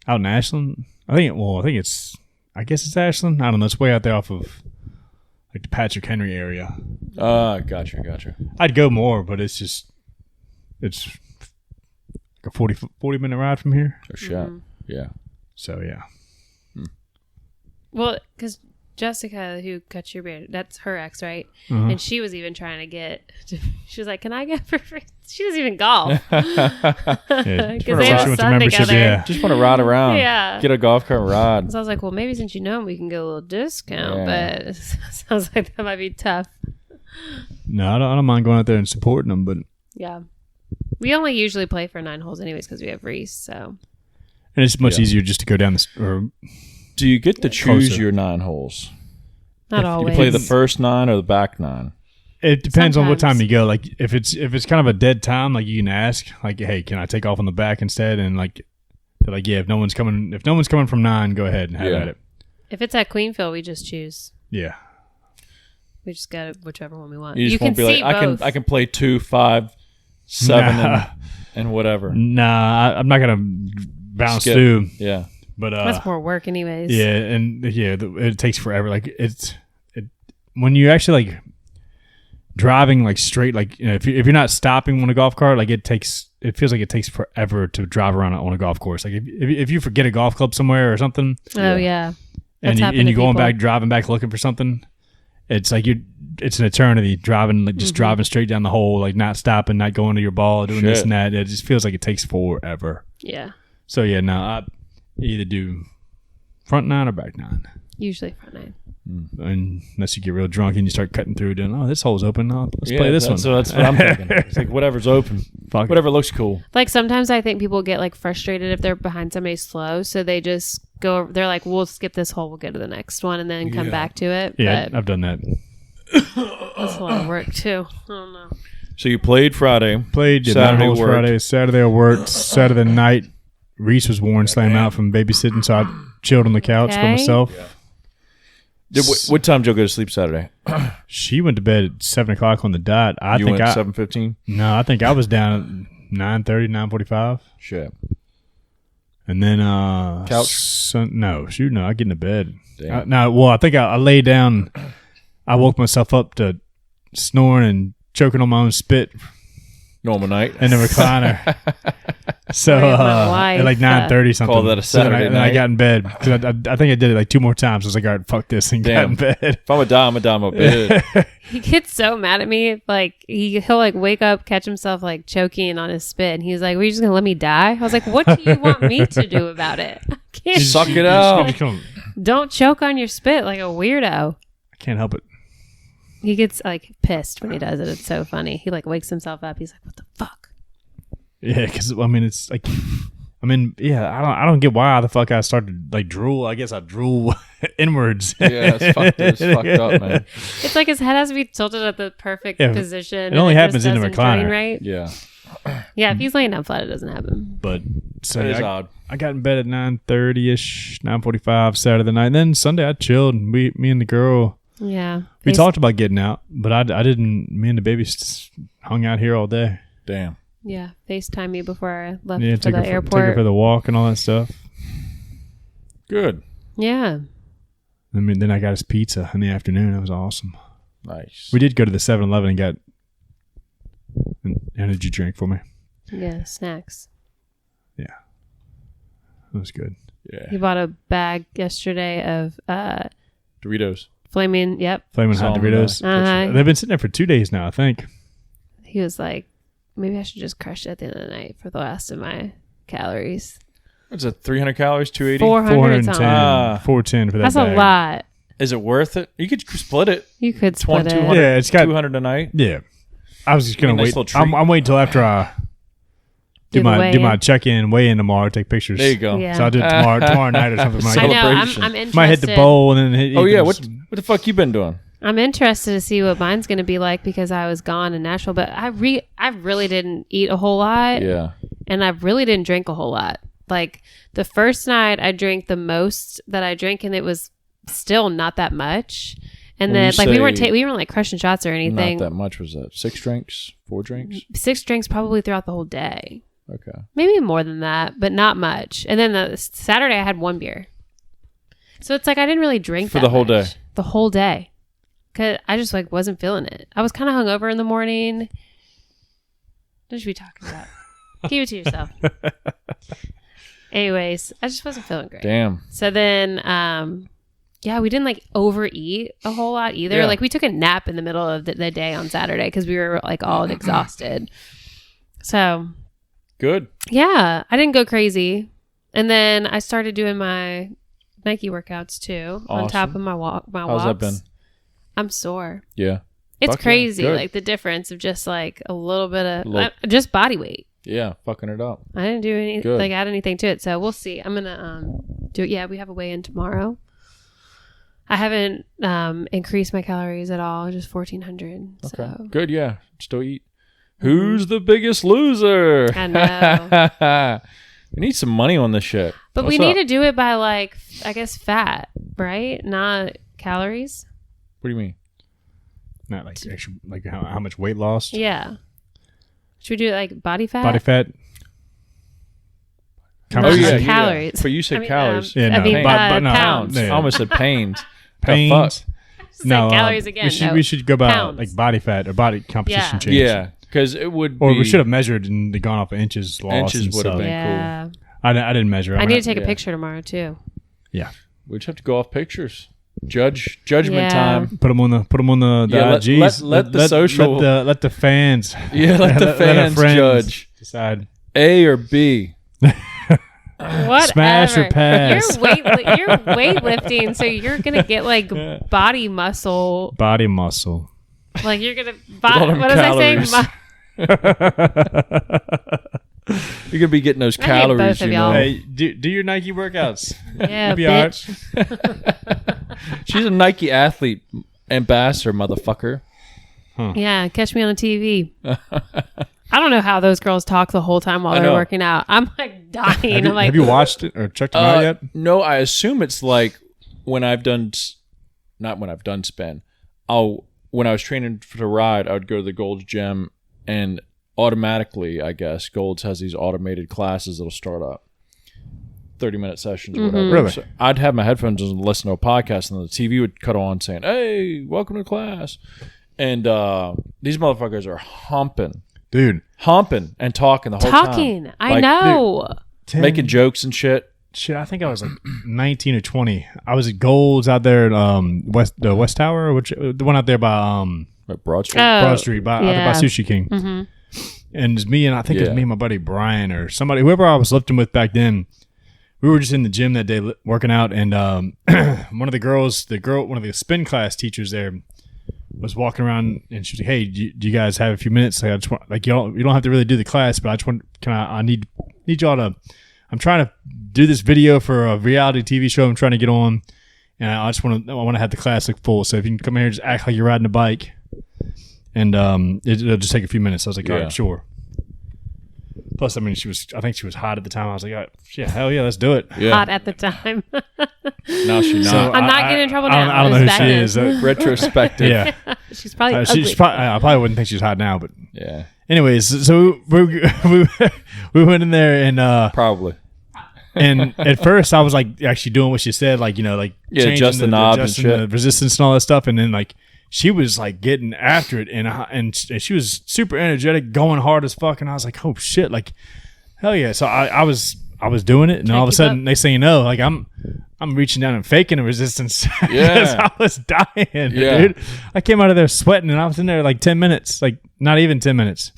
in Ashland. I guess it's Ashland. I don't know. It's way out there off of like the Patrick Henry area. Gotcha. I'd go more, but it's like a 40-minute ride from here. Oh, shit. Yeah. So yeah. Well, because Jessica, who cut your beard, that's her ex, right? Uh-huh. And she was even trying to get. She was like, "Can I get for free?" She doesn't even golf because Yeah, they have a son together. Yeah. Just want to ride around. Yeah. Get a golf cart and ride. So I was like, "Well, maybe since you know him, we can get a little discount." Yeah. But it sounds like that might be tough. No, I don't mind going out there and supporting them, but Yeah, we only usually play for 9 holes anyways because we have Reese. So and it's much easier just to go down or Do you get to choose Closer. your 9 holes? not If you always. You play the first 9 or the back 9? it depends on what Sometimes. time you go. Like if it's kind of a dead time, like you can ask, like, hey, can I take off on the back instead? And like they're like, yeah, if no one's coming from 9, go ahead and have at it. If it's at Queenfield, we just choose. Yeah. We just get whichever one we want. You just can won't be see like, both. I can play 2, 5, 7, Nah. and whatever. Nah, I'm not gonna bounce Skip. through. Yeah. But That's more work, anyways. yeah, and it takes forever. Like when you actually like driving like straight, like if you're not stopping on a golf cart, like it feels like it takes forever to drive around on a golf course. Like if you forget a golf club somewhere or something, Oh yeah. and That's happened you're to going people. back, driving back looking for something, it's like it's an eternity driving, like just driving straight down the hole, like not stopping, not going to your ball, doing this Shit. and that. It just feels like it takes forever. Yeah. So yeah, no, I either do front 9 or back 9. Usually front 9. Unless you get real drunk and you start cutting through, then let's hole's open. Let's play this one. So that's what I'm thinking. It's like whatever's open. Fuck it. Whatever looks cool. Like sometimes I think people get like frustrated if they're behind somebody slow, so they just go. They're like, "We'll skip this hole. We'll go to the next one, and then come back to it." Yeah, But I've done that. that's a lot of work too. I don't know. So you played Friday. Played Saturday 9 holes worked. Friday. Saturday I worked. Saturday night, Reese was worn slam out from babysitting, so I chilled on the couch by Okay. myself. What time did you go to sleep Saturday? She went to bed at 7 o'clock on the dot. I You think went I 7:15. no, I think I was down at 9:30, 9:45. Shit. And then Couch? no, I get into bed. Damn. I think I lay down. I woke myself up to snoring and choking on my own spit Normal night. in the recliner. So Sorry, my at like wife, 9:30 something. Call that a So then Saturday then I night. got in bed because I think I did it like 2 more times. I was like, all right, fuck this, and Damn. got in bed. If I'm a dime, I'm a bid. He gets so mad at me. Like he'll like wake up, catch himself like choking on his spit, and he's like, "Were you just gonna let me die?" I was like, "What do you want me to do about it? I can't. Suck it out. Don't choke on your spit like a weirdo." I can't help it. He gets like pissed when he does it. It's so funny. He like wakes himself up. He's like, "What the fuck?" Yeah, because I mean, it's like, I don't get why the fuck I started like drool. I guess I drool inwards. Yeah, it's fucked up, man. It's like his head has to be tilted at the perfect position. it only and happens just in the doesn't drain recliner. right? Yeah. Yeah, if he's laying down flat, it doesn't happen. But so That is I, odd. I got in bed at 9:30ish, 9:45 Saturday night. And then Sunday I chilled. And me and the girl, Yeah. we talked about getting out, but I didn't. Me and the baby hung out here all day. Damn. Yeah. FaceTime me before I left Yeah, for take the her airport. for the walk and all that stuff. Good. Yeah. I mean, then I got us pizza in the afternoon. That was awesome. Nice. We did go to the 7-Eleven and got an energy drink for me. Yeah. Snacks. It was good. Yeah. He bought a bag yesterday of Doritos. flaming. Yep. Flaming hot Salmon, Doritos. Uh-huh. They've been sitting there for 2 days now, I think. He was like, maybe I should just crush it at the end of the night for the last of my calories. What's it? 300 calories? 280? 400 410. something. 410 for that That's bag. a lot. Is it worth it? You could split it. You could split 200. it. Yeah, it's got 200 a night. Yeah, I was just gonna Nice wait. little treat. I'm waiting till after I do the my weigh-in. check-in, weigh-in tomorrow, take pictures. There you go. Yeah. So I'll do it tomorrow night or something. I know. Celebration. I'm interested. Might hit the bowl and then hit. Oh, yeah. What the fuck you been doing? I'm interested to see what mine's going to be like because I was gone in Nashville, but I really didn't eat a whole lot. Yeah. And I really didn't drink a whole lot. Like the first night I drank the most that I drank and it was still not that much. And When then you like say we weren't like crushing shots or anything. Not that much. Was that 6 drinks? 4 drinks? 6 drinks probably throughout the whole day. Okay. Maybe more than that, but not much. And then the Saturday I had 1 beer. So it's like I didn't really drink For that the whole much. day. The whole day. Cause I just like wasn't feeling it. I was kind of hungover in the morning. What should we talk about? Keep it to yourself. Anyways, I just wasn't feeling great. Damn. So then, yeah, we didn't like overeat a whole lot either. Yeah. Like we took a nap in the middle of the day on Saturday because we were like all exhausted. So Good. yeah, I didn't go crazy. And then I started doing my Nike workouts too on top Awesome. of my walks. How's that been? I'm sore. Yeah. It's Fuck yeah, crazy, good. like the difference of just like a little bit of Little- just body weight. Yeah. Fucking it up. I didn't do any Good. like add anything to it, so we'll see. I'm gonna do it. Yeah, we have a weigh-in tomorrow. I haven't increased my calories at all, just 1,400. Okay. So Good. Yeah. Still eat. Who's the biggest loser? I know. We need some money on this shit. But What's we need up? to do it by like I guess fat, right? Not calories. What do you mean? Not like actual, like how much weight lost. Yeah. Should we do it like body fat? Body fat. Not Oh yeah, calories. But you said I mean, calories. Yeah, I no, mean, but no, pounds. I Yeah. almost said pains. Pains. Said calories again. We should go by Pounds. like body fat or body composition Yeah. change. Yeah, because it would. Or be, we should have measured and gone off of inches lost. Inches and would have stuff. been Yeah. I didn't measure. I need to take yeah. a picture tomorrow too. Yeah. We just have to go off pictures. Judgment Yeah. time. Put them on the Yeah, IGs. let the social- let the fans. Yeah, let the our fans friends judge. decide. A or B. Whatever. Smash or pass. You're weightlifting, so you're gonna get like body muscle. Body muscle. Like you're gonna. all them What was I saying? calories. You're gonna be getting those I hate calories. both of You y'all. know. Hey, do your Nike workouts. Yeah, You'll be all right. bitch. She's a Nike athlete ambassador, motherfucker. Yeah, catch me on TV. I don't know how those girls talk the whole time while I they're know. working out. I'm like dying. I'm like, Have you watched it or checked them out yet? No, I assume it's like when I've done, not when I've done spin. When I was training to ride, I would go to the Gold's Gym, and automatically, I guess, Gold's has these automated classes that'll start up. 30-minute sessions or whatever. Really? So I'd have my headphones and listen to a podcast, and the TV would cut on saying, "Hey, welcome to class." And these motherfuckers are humping and talking the whole time. talking. I Like, know. making jokes and shit. Shit, I think I was like 19 or 20. I was at Gold's out there at West Tower, the one out there by Like Broad Street. Broad Street, out there by Sushi King. Mm-hmm. And it's me and I think it Yeah. was me and my buddy Brian or somebody, whoever I was lifting with back then. We were just in the gym that day working out, and one of the spin class teachers there was walking around, and she was like, "Hey, do you guys have a few minutes? Like, I just want, like, you don't have to really do the class, but I just want, I need y'all to. I'm trying to do this video for a reality TV show I'm trying to get on, and I want to have the class look full. So if you can come here, and just act like you're riding a bike, and it'll just take a few minutes." I was like, "All Yeah. right, sure." Plus, I mean, I think she was hot at the time. I was like, "All right, yeah, hell yeah, let's do it." Yeah. Hot at the time. Now she's So not. I'm not getting in trouble now. I don't know It who was she back is. Retrospective. Yeah, She's probably ugly. I probably wouldn't think she's hot now, but Yeah. anyways, so we went in there and Probably. and at first I was like actually doing what she said, like, you know, like Yeah, changing adjust the knob and adjusting shit. the resistance and all that stuff, and then like she was like getting after it, and she was super energetic, going hard as fuck, and I was like, oh shit, like hell yeah. So I was doing it, and Trying to all of a keep sudden up. next thing you know, like I'm reaching down and faking the resistance. Yeah. 'Cause I was dying, Yeah. dude. I came out of there sweating, and I was in there like 10 minutes, like not even 10 minutes.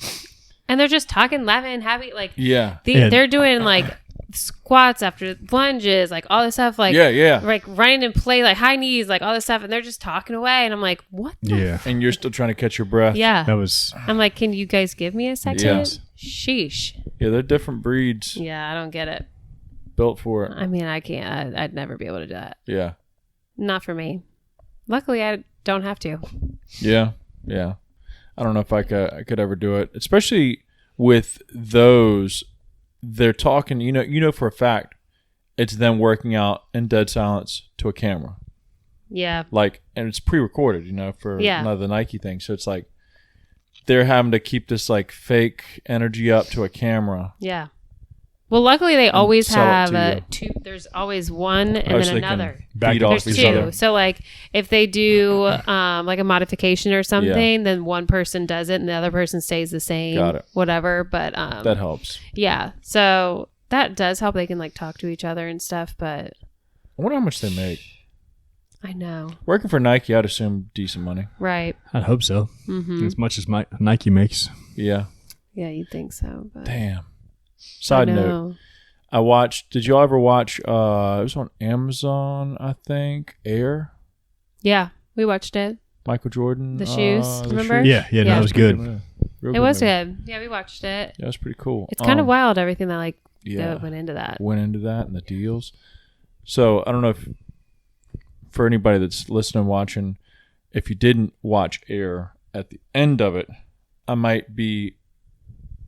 And they're just talking, laughing, happy. Like Yeah. Yeah. they're doing like squats after lunges, like all this stuff, like Yeah. like running in play, like high knees, like all this stuff, and they're just talking away, and I'm like, what? The Yeah, And you're still trying to catch your breath. Yeah. that was I'm like, can you guys give me a second? Yes. Sheesh. Yeah, they're different breeds Yeah, I don't get it. built for it. I mean, I can't. I'd never be able to do that. Yeah. Not for me. Luckily, I don't have to. Yeah. Yeah. I don't know if I could ever do it, especially with those. They're talking, you know for a fact, it's them working out in dead silence to a camera. Yeah. Like, and it's pre-recorded, for the Nike thing. So it's like they're having to keep this like fake energy up to a camera. Yeah. Well, luckily they always have two. There's always one and then another. There's two. So like if they do like a modification or something, then one person does it and the other person stays the same. Got it. Whatever. But that helps. Yeah. So that does help. They can like talk to each other and stuff. But I wonder how much they make. I know. Working for Nike, I'd assume decent money. Right. I'd hope so. Mm-hmm. As much as Nike makes. Yeah. Yeah, you'd think so. But damn. Side note, I watched. Did you ever watch? It was on Amazon, I think. Air. Yeah, we watched it. Michael Jordan. The shoes. Remember? Yeah. No, that was good. It was good. Yeah, we watched it. Yeah, it was pretty cool. It's kind of wild everything that that went into that. And the deals. So I don't know if for anybody that's listening, watching, if you didn't watch Air, at the end of it, I might be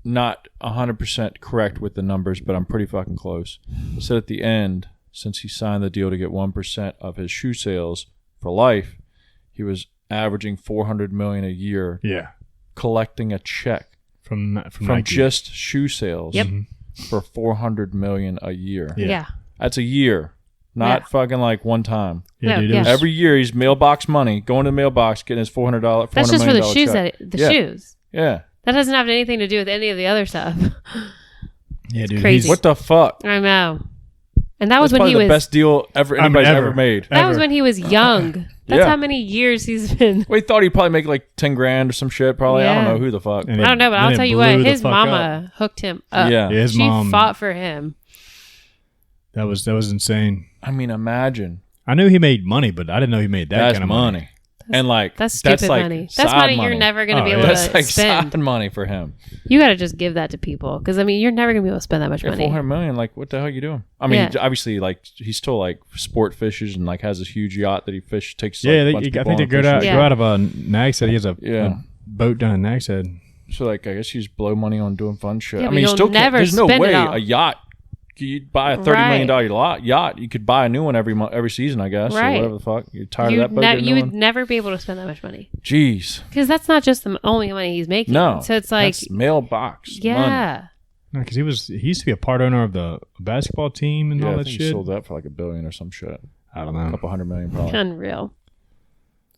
not 100% correct with the numbers, but I'm pretty fucking close. I said at the end, since he signed the deal to get 1% of his shoe sales for life, he was averaging $400 million a year. Yeah, collecting a check from Nike. Just shoe sales. Yep. For $400 million a year. Yeah. That's a year, not fucking like one time. Yeah, dude. Yeah. Every year he's mailbox money, going to the mailbox, getting his $400. That's just for the shoes. Check. Shoes. Yeah. That doesn't have anything to do with any of the other stuff. Yeah, dude. Crazy. What the fuck? I know. And that was when probably he was the best deal anybody's ever made. That was when he was young. That's how many years he's been. Well, he thought he'd probably make like 10 grand or some shit. Probably. Yeah. I don't know who the fuck. I don't know, but I'll tell you what. His mama hooked him up. Yeah. His she mom fought for him. That was insane. I mean, imagine. I knew he made money, but I didn't know he made that kind of money. And like that's stupid like money. That's money you're never going to be able to spend. That's like spend. side money for him. You got to just give that to people because I mean you're never going to be able to spend that much money. $400 million, like what the hell are you doing? I mean, obviously, like he's still like sport fishes and like has this huge yacht that he takes. Yeah, like, I think they go out of Nags Head. He has a boat down in Nags Head. So like I guess you just blow money on doing fun shit. Yeah, I mean, you still can't. There's no way a yacht. You buy a $30 million yacht. You could buy a new one every season, I guess, or whatever the fuck. You're tired of that boat. You would never be able to spend that much money. Jeez, because that's not just the only money he's making. No, so it's like that's mailbox. Yeah, no, because he used to be a part owner of the basketball team and all that shit. He sold that for like $1 billion or some shit. I don't know, a couple $100 million probably. Unreal.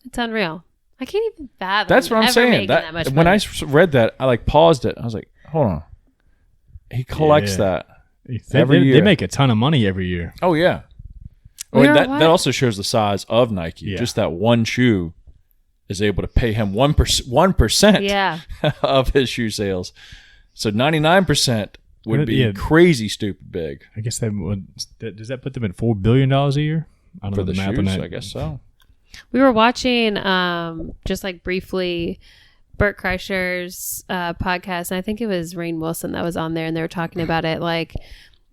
It's unreal. I can't even fathom. That's what I'm saying. That much when money. I read that, I like paused it. I was like, hold on. He collects that. Every year. They make a ton of money every year. Oh yeah. I mean, that also shows the size of Nike. Yeah. Just that one shoe is able to pay him 1% of his shoe sales. So 99% would be crazy stupid big. I guess does that put them at $4 billion a year? I don't know the math on that. I guess so. We were watching just like briefly Bert Kreischer's podcast, and I think it was Rainn Wilson that was on there, and they were talking about it like,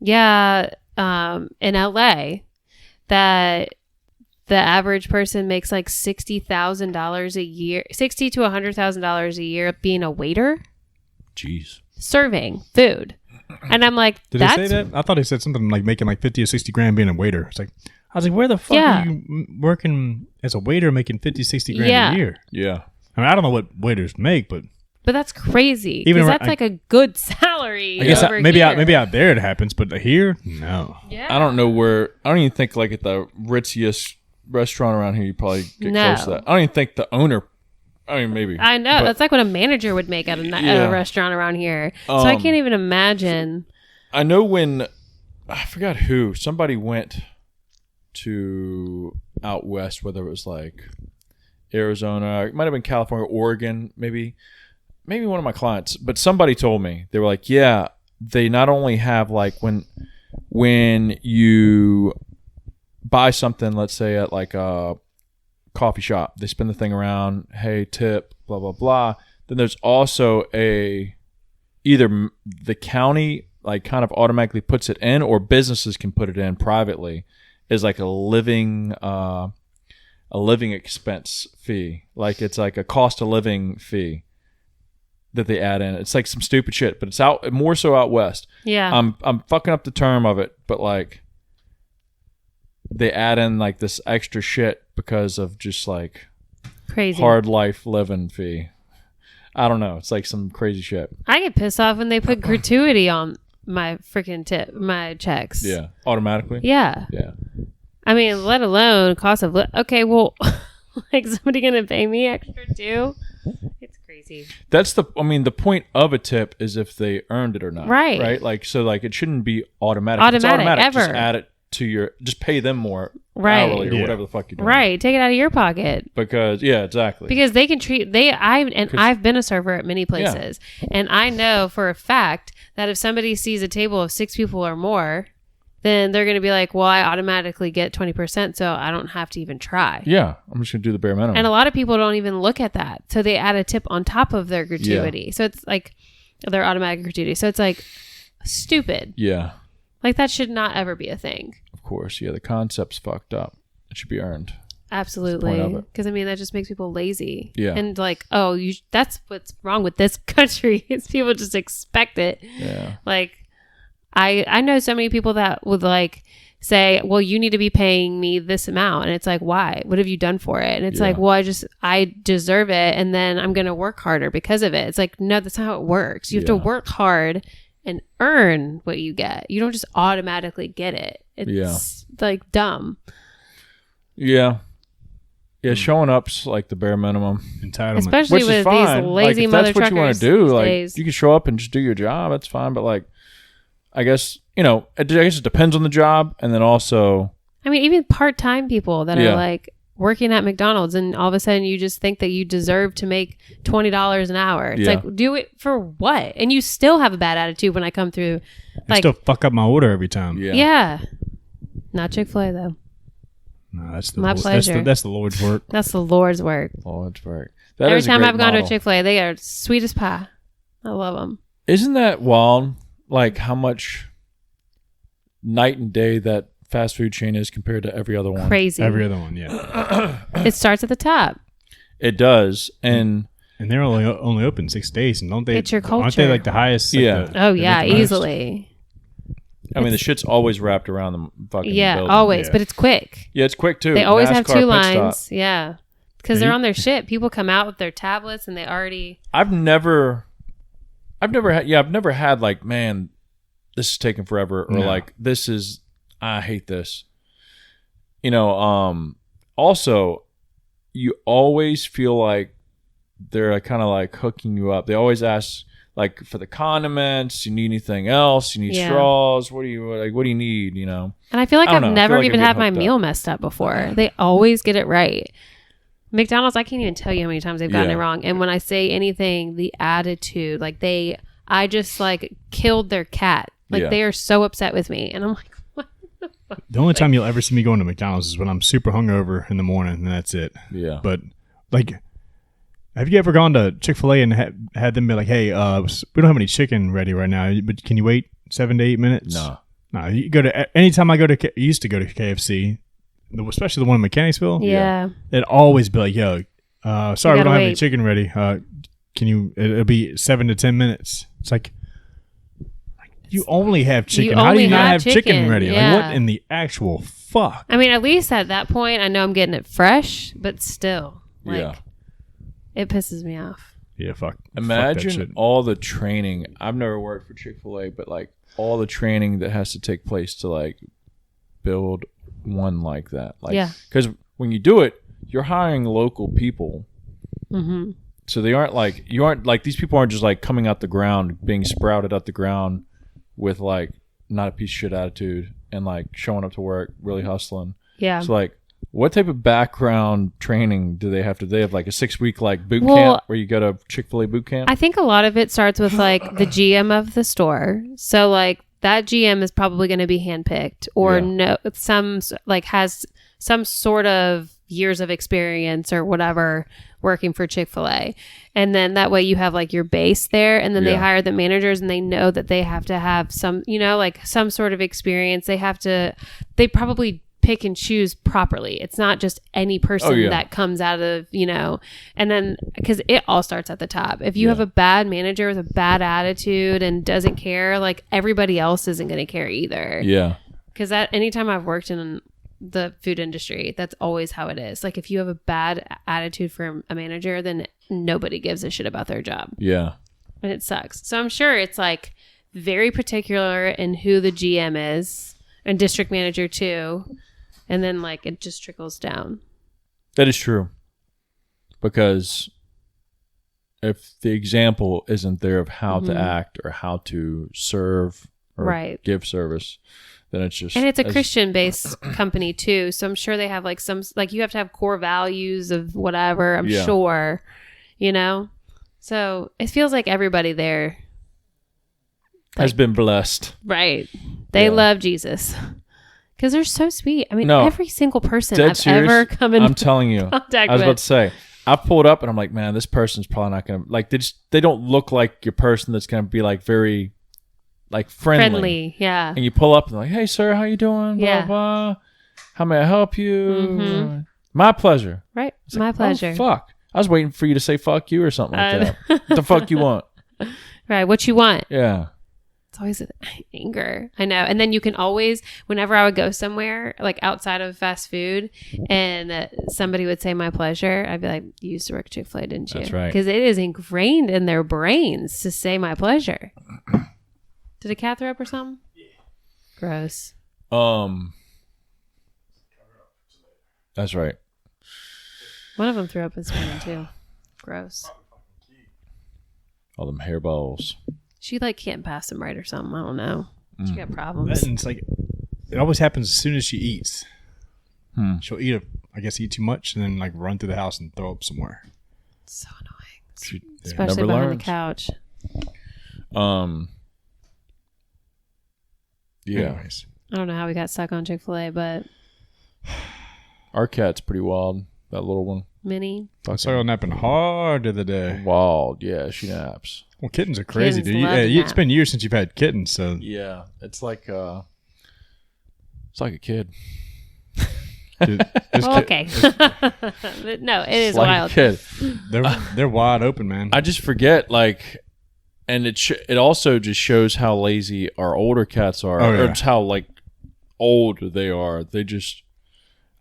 in LA, that the average person makes like $60,000 a year, $60,000 to $100,000 a year being a waiter. Jeez. Serving food. And I'm like, did they say that? I thought he said something like making like 50 or 60 grand being a waiter. It's like, I was like, where the fuck are you working as a waiter making 50, 60 grand a year? Yeah. I mean, I don't know what waiters make, but that's crazy. Because that's like a good salary. I guess maybe out there it happens, but here, no. Yeah. I don't know where. I don't even think like at the ritziest restaurant around here, you probably get close to that. I don't even think the owner. I mean, maybe. I know. That's like what a manager would make at a restaurant around here. So I can't even imagine. I know when I forgot who somebody went to out west, whether it was like Arizona, it might have been California, Oregon, maybe one of my clients, but somebody told me, they were like, yeah, they not only have like when you buy something, let's say at like a coffee shop, they spin the thing around, hey, tip, blah, blah, blah. Then there's also either the county like kind of automatically puts it in, or businesses can put it in privately, is like a living expense fee. Like it's like a cost of living fee that they add in. It's like some stupid shit, but it's more so out west. Yeah. I'm fucking up the term of it, but like they add in like this extra shit because of just like Crazy. hard life living fee. I don't know. It's like some crazy shit. I get pissed off when they put gratuity on my freaking my checks. Yeah. Automatically? Yeah. Yeah. I mean, let alone cost of okay, well, like somebody gonna pay me extra too? It's crazy. That's the point of a tip is if they earned it or not. Right. Right? Like, so like it shouldn't be automatic. If it's automatic, ever. just add it to just pay them more Right. hourly or whatever the fuck you're doing. Right. Take it out of your pocket. Because, yeah, exactly. Because they can I've been a server at many places, and I know for a fact that if somebody sees a table of 6 people or more, then they're going to be like, well, I automatically get 20%, so I don't have to even try. Yeah, I'm just going to do the bare minimum. And a lot of people don't even look at that. So they add a tip on top of their gratuity. Yeah. So it's like their automatic gratuity. So it's like stupid. Yeah. Like that should not ever be a thing. Of course. Yeah, the concept's fucked up. It should be earned. Absolutely. Because I mean, that just makes people lazy. Yeah. And like, oh, that's what's wrong with this country is people just expect it. Yeah. Like, I know so many people that would like say, well, you need to be paying me this amount. And it's like, why? What have you done for it? And it's like, well, I deserve it. And then I'm going to work harder because of it. It's like, no, that's not how it works. You have to work hard and earn what you get. You don't just automatically get it. It's like dumb. Yeah. Yeah, showing up's like the bare minimum. Entitlement. Especially Which with is fine. these lazy like, if mother that's what you want truckers to do, these like days. you can show up and just do your job. That's fine. But like, I guess it depends on the job, and then also, I mean, even part-time people that are like working at McDonald's, and all of a sudden you just think that you deserve to make $20 an hour. It's like, do it for what? And you still have a bad attitude when I come through. I still fuck up my order every time. Yeah. Not Chick-fil-A though. No, that's My pleasure. That's the Lord's work. That's the Lord's work. Lord's work. Every time I've gone to a Chick-fil-A, they are sweet as pie. I love them. Isn't that wild? Like how much night and day that fast food chain is compared to every other one. Crazy. Every other one, yeah. It starts at the top. It does, and they're only open 6 days, and don't they? It's your culture. Aren't they like the highest? Like Oh yeah, easily. I mean the shit's always wrapped around the fucking building. Always, Yeah. but it's quick. Yeah, it's quick too. They always have NASCAR 2 pit lines. stop. Yeah, because they're on their shit. People come out with their tablets and they already. I've never had like, man, this is taking forever, or like I hate this. Also, you always feel like they're kind of like hooking you up. They always ask like for the condiments. You need anything else? You need straws? What do you need? And I feel like I've never even had my meal messed up before. They always get it right. McDonald's, I can't even tell you how many times they've gotten it wrong. And when I say anything, the attitude, like I just like killed their cat. Like they are so upset with me. And I'm like, what the fuck? The only time you'll ever see me going to McDonald's is when I'm super hungover in the morning, and that's it. Yeah. But like, have you ever gone to Chick-fil-A and had them be like, hey, we don't have any chicken ready right now, but can you wait 7 to 8 minutes? No. You go to anytime I used to go to KFC, especially the one in Mechanicsville. Yeah. It'd always be like, yo, sorry, we don't have any wait. chicken ready. It'll be 7 to 10 minutes. It's like, you only have chicken. How do you not have chicken ready? Yeah. Like, what in the actual fuck? I mean, at least at that point, I know I'm getting it fresh, but still, it pisses me off. Yeah, fuck. Imagine fuck that shit. all the training. I've never worked for Chick-fil-A, but like all the training that has to take place to like build one like that. Like, because when you do it, you're hiring local people. Mm-hmm. So they aren't like, these people aren't just like coming out the ground, being sprouted out the ground with like not a piece of shit attitude and like showing up to work, really hustling. Yeah. So like, what type of background training do they have? Do they have like a 6-week like boot camp where you go to Chick-fil-A boot camp? I think a lot of it starts with like the GM of the store. So like that GM is probably going to be handpicked or has some sort of years of experience or whatever working for Chick-fil-A. And then that way you have like your base there, and then they hire the managers, and they know that they have to have some, like some sort of experience. They probably pick and choose properly. It's not just any person that comes out of, and then because it all starts at the top. If you have a bad manager with a bad attitude and doesn't care, like everybody else isn't going to care either. Yeah. Because anytime I've worked in the food industry. That's always how it is. Like if you have a bad attitude for a manager, then nobody gives a shit about their job. Yeah. And it sucks. So I'm sure it's like very particular in who the GM is and district manager too. And then like it just trickles down. That is true. Because if the example isn't there of how to act or how to serve or give service, then it's just... And it's a Christian-based company too. So I'm sure they have like some... Like you have to have core values of whatever, I'm sure. You know? So it feels like everybody there... has been blessed. Right. They love Jesus. Because they're so sweet. I mean, every single person Dead I've serious, ever come in I'm telling you. contact I was with. about to say, I pulled up and I'm like, man, this person's probably not going to... Like, they don't look like your person that's going to be like very... Like friendly. Yeah. And you pull up and like, hey, sir, how you doing? Blah, blah. How may I help you? Mm-hmm. My pleasure. Right. It's My like, pleasure. Oh, fuck. I was waiting for you to say fuck you or something like that. What the fuck you want? Right. What you want. Yeah. It's always anger. I know. And then you can always, whenever I would go somewhere, like outside of fast food, and somebody would say my pleasure, I'd be like, you used to work at Chick-fil-A, didn't you? That's right. Because it is ingrained in their brains to say my pleasure. Did a cat throw up or something? Yeah. Gross. That's right. One of them threw up this morning too. Gross. All them hairballs. She like can't pass them right or something. I don't know. She got problems. And it's like it always happens as soon as she eats. She'll eat eat too much and then like run through the house and throw up somewhere. So annoying. She Especially never behind learns. the couch. Yeah. Anyways. I don't know how we got stuck on Chick-fil-A, but Our cat's pretty wild. That little one. Minnie. I saw her napping hard the other day. Wild. Yeah, she naps. Well, kittens are crazy, Kittens dude. love to It's nap. been years since you've had kittens, so Yeah. It's like a kid. dude, Well, okay. But no, it is Like wild. a kid. they're wide open, man. I just forget, like, and it also just shows how lazy our older cats are, Oh, yeah. or it's how like old they are.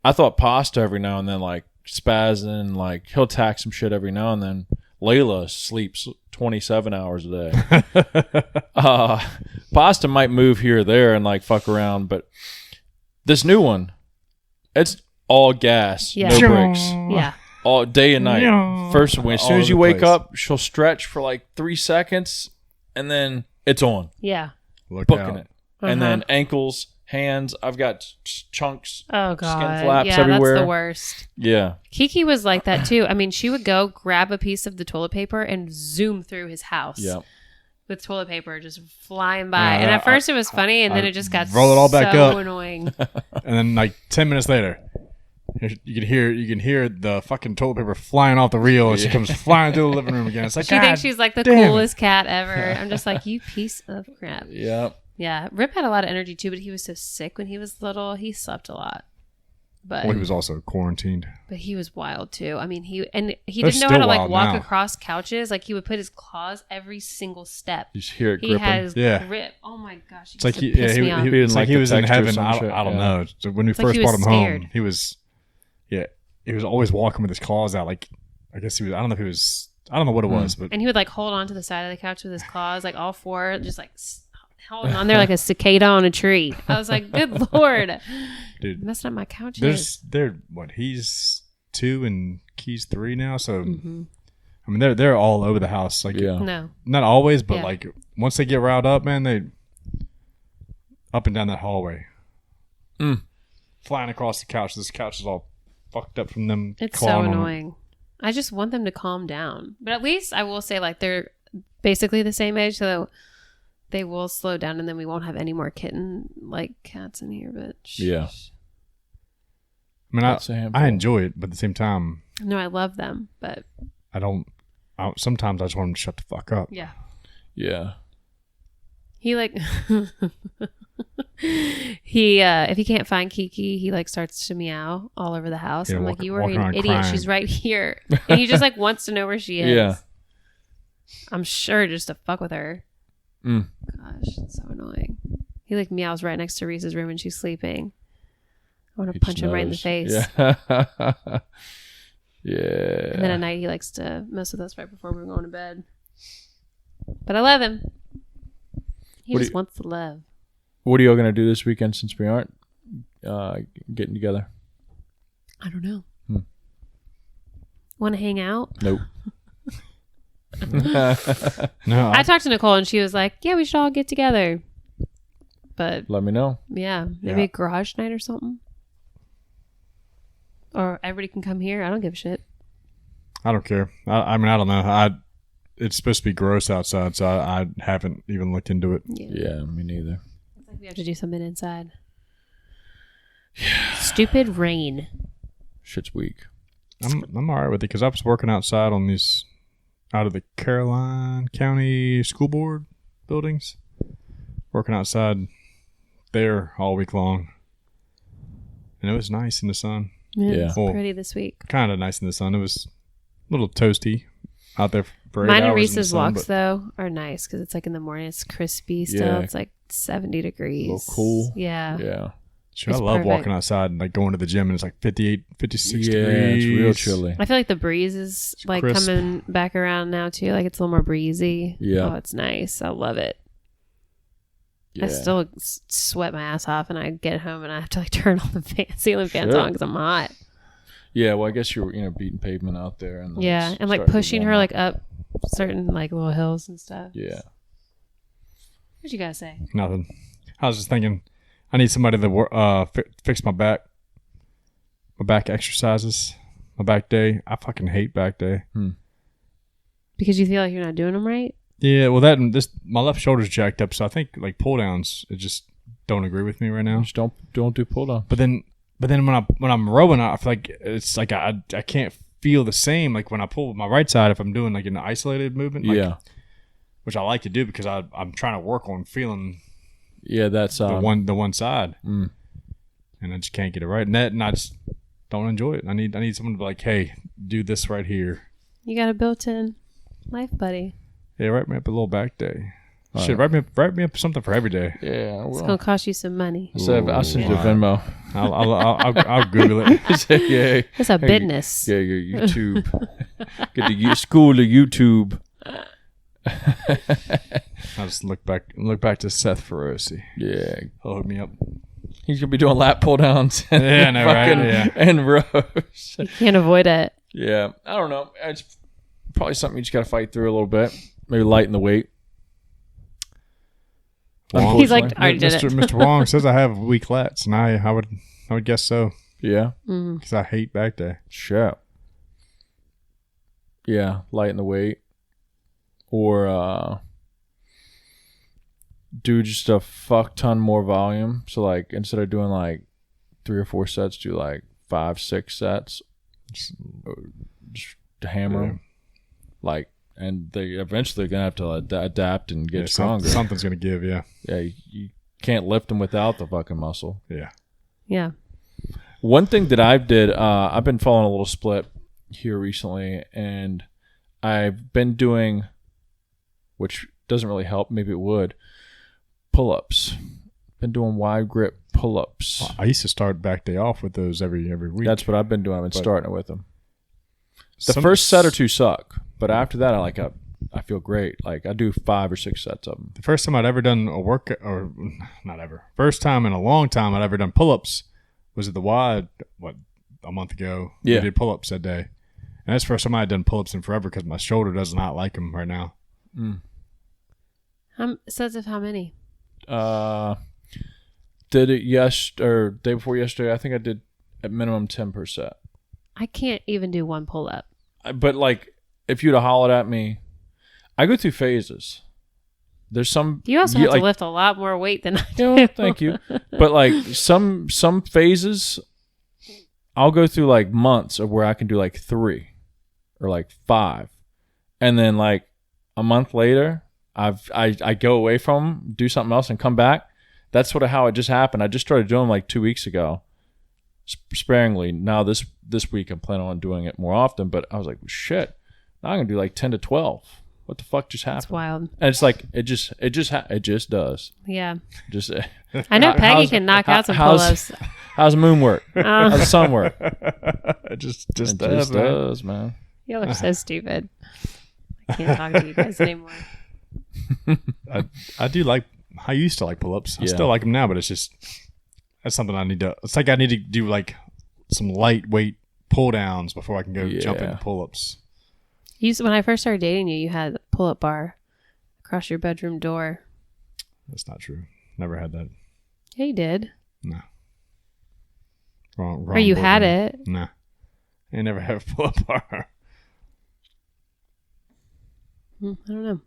I thought Pasta every now and then, like spazzing, like he'll attack some shit every now and then. Layla sleeps 27 hours a day. Pasta might move here or there and like fuck around, but this new one, it's all gas, Yeah. no bricks. Yeah. All day and night. Yeah. First, as soon All as you over the wake place. up, she'll stretch for like 3 seconds, and then it's on, Yeah. Look booking out. it. And then ankles, hands. I've got chunks. Oh god. Skin flaps yeah, everywhere. that's the worst. Yeah, Kiki was like that too. I mean, she would go grab a piece of the toilet paper and zoom through his house. yeah. With toilet paper just flying by. Yeah, and at first it was funny, and then it just got roll it all back so up. annoying. And then like 10 minutes later, you can hear the fucking toilet paper flying off the reel as she comes flying through the living room again. It's like, She thinks God she's like the damn it. coolest cat ever. I'm just like, you piece of crap. Yeah. Yeah. Rip had a lot of energy too, but he was so sick when he was little. He slept a lot. But Well, he was also quarantined. But he was wild too. I mean, he They're didn't know how to still like wild walk now. across couches. Like he would put his claws every single step. You just hear it He gripping. had his Yeah. grip. Oh my gosh, It's like he, he, pissed me off. didn't it's like like he the was in texture or heaven. some I shit, don't yeah. know. So when we It's like first he brought was him scared. home, he was always walking with his claws out. Like I guess he was. I don't know if he was. I don't know what it was, but And he would like hold on to the side of the couch with his claws, like all four, just like holding on there like a cicada on a tree. I was like, good lord, dude, messing up my couches. he's 2 and Key's 3 now. So Mm-hmm. I mean, they're all over the house. Like Yeah. No, not always, but Yeah. like once they get riled up, man, they up and down that hallway, flying across the couch. This couch is all fucked up from them. it's so clawing on it. annoying. I just want them to calm down. But at least I will say, like, they're basically the same age, so they will slow down, and then we won't have any more kitten like cats in here. But Yeah. I mean, That's a handful. I enjoy it, but at the same time, no, I love them. But I don't. Sometimes I just want them to shut the fuck up. yeah, Yeah. he like he if he can't find Kiki, he like starts to meow all over the house. Yeah, I'm walk- like, you are walking an around idiot. crying. She's right here, and he just like wants to know where she is. Yeah. I'm sure just to fuck with her. Mm. Gosh, it's so annoying. He like meows right next to Reese's room when she's sleeping. I want to punch him right in the face. Yeah. Yeah. And then at night he likes to mess with us right before we're going to bed. But I love him. He just wants to love. What are y'all gonna do this weekend since we aren't getting together? I don't know. Want to hang out? Nope. No, I talked to Nicole and she was like, "Yeah, we should all get together." But Let me know. yeah, maybe a garage night or something. Or everybody can come here. I don't give a shit. I don't care. I mean, I don't know. It's supposed to be gross outside, so I haven't even looked into it. Yeah, me neither. It's like we have to do something inside. Stupid rain. Shit's weak. I'm all right with it because I was working outside on these out of the Caroline County School Board buildings, working outside there all week long, and it was nice in the sun. Yeah, it's pretty this week. Kind of nice in the sun. It was a little toasty out there for 8 Mine hours and Reese's in the sun, walks though are nice because it's like in the morning. It's crispy still. Yeah. It's like 70 degrees. A little cool. Yeah. Yeah. Sure, I It's love perfect. walking outside and like going to the gym and it's like 58, 56 Yeah, degrees. it's real chilly. I feel like the breeze is like crisp. coming back around now too. Like it's a little more breezy. Yeah. Oh, it's nice. I love it. Yeah. I still sweat my ass off, and I get home and I have to like turn all the ceiling fans Sure. on because I'm hot. Yeah, well, I guess you're beating pavement out there, and then Yeah, it's and like starting to pushing warm her up. like up certain like little hills and stuff. Yeah. What you guys say? Nothing. I was just thinking, I need somebody to fix my back exercises, my back day. I fucking hate back day. Because you feel like you're not doing them right. Yeah, well, that and this, my left shoulder's jacked up, so I think like pull downs, it just don't agree with me right now. Just don't do pull down. But then when I'm rowing, I feel like it's like I can't feel the same like when I pull with my right side if I'm doing like an isolated movement. Like, Yeah. which I like to do because I'm trying to work on feeling Yeah, that's the one side, and I just can't get it right. And I just don't enjoy it. I need someone to be like, hey, do this right here. You got a built-in life buddy. Yeah, write me up a little back day. All Shit, right. write me up something for every day. Yeah, It's well. gonna cost you some money. I'll send you a Venmo. I'll Google it. Yeah. It's a business. Yeah, your YouTube. Get to school to YouTube. I'll just look back to Seth Feroci. Yeah. He'll hook me up. He's going to be doing lap pull downs. And Yeah, I know, right? fucking- Yeah. And rows. You can't avoid it. Yeah. I don't know. It's probably something you just got to fight through a little bit. Maybe lighten the weight. Wong- He's like, Unfortunately. I already did it. Mr. Wong says I have weak lats, and I would guess so Yeah. because I hate back day. Sure. Yeah. Lighten the weight. Or do just a fuck ton more volume. So like instead of doing like 3 or 4 sets, do like 5, 6 sets. Just to hammer them. Like, and they eventually gonna have to adapt and get stronger. Something's gonna give. Yeah. Yeah, you can't lift them without the fucking muscle. Yeah. Yeah. One thing that I've been following a little split here recently, and I've been doing, which doesn't really help, maybe it would, pull-ups. Been doing wide grip pull-ups. I used to start back day off with those every week. That's what I've been doing. I've been starting it with them. The first set or 2 suck, but after that, I feel great. Like I do 5 or 6 sets of them. The first time I'd ever done a workout, or not ever, first time in a long time I'd ever done pull-ups was at the Y, a month ago. Yeah. We did pull-ups that day. And that's the first time I had done pull-ups in forever because my shoulder does not like them right now. Sets of how many? Did it day before yesterday. I think I did at minimum 10 per set. I can't even do one pull up. But like, if you'd have hollered at me, I go through phases. There's some. You also have like, to lift a lot more weight than I do. You know, thank you. But like some phases, I'll go through like months of where I can do like 3 or like 5, and then like a month later, I go away from them, do something else, and come back. That's sort of how it just happened. I just started doing them like 2 weeks ago, sparingly. Now this week I'm planning on doing it more often. But I was like, shit, now I'm gonna do like 10 to 12. what the fuck just happened? It's wild. And it's like it just does. Yeah. Just I know Peggy can knock out some pull-ups. How's the moon work? How's the sun work? It just does, man. Y'all are so stupid. I can't talk to you guys anymore. I used to like pull-ups. I Yeah. still like them now, but it's just that's something I need to. It's like I need to do like some lightweight pull downs before I can go jump into pull-ups. When I first started dating you, you had a pull-up bar across your bedroom door. That's not true. Never had that. Yeah, you did. No. Wrong. Or you had it. Nah. I never had a pull-up bar. I don't know.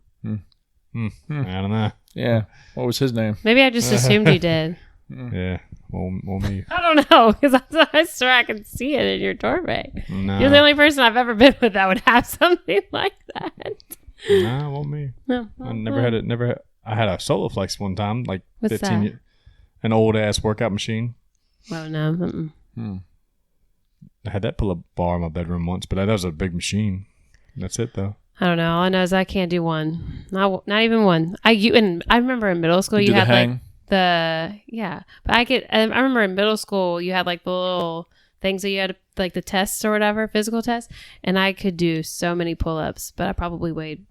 I don't know. Yeah. What was his name? Maybe I just assumed you did. Yeah. Well, me. I don't know, because I swear I can see it in your doorway. No. You're the only person I've ever been with that would have something like that. Nah, it won't me. No, I never had it. I had a SoloFlex one time, like What's 15 that? years. An old ass workout machine. Oh, no. Mm-mm. I had that pull-up bar in my bedroom once, but that was a big machine. That's it, though. I don't know. All I know is I can't do one. Not even one. I remember in middle school you had like but I remember in middle school you had like the little things that you had like the tests or whatever, physical tests, and I could do so many pull-ups, but I probably weighed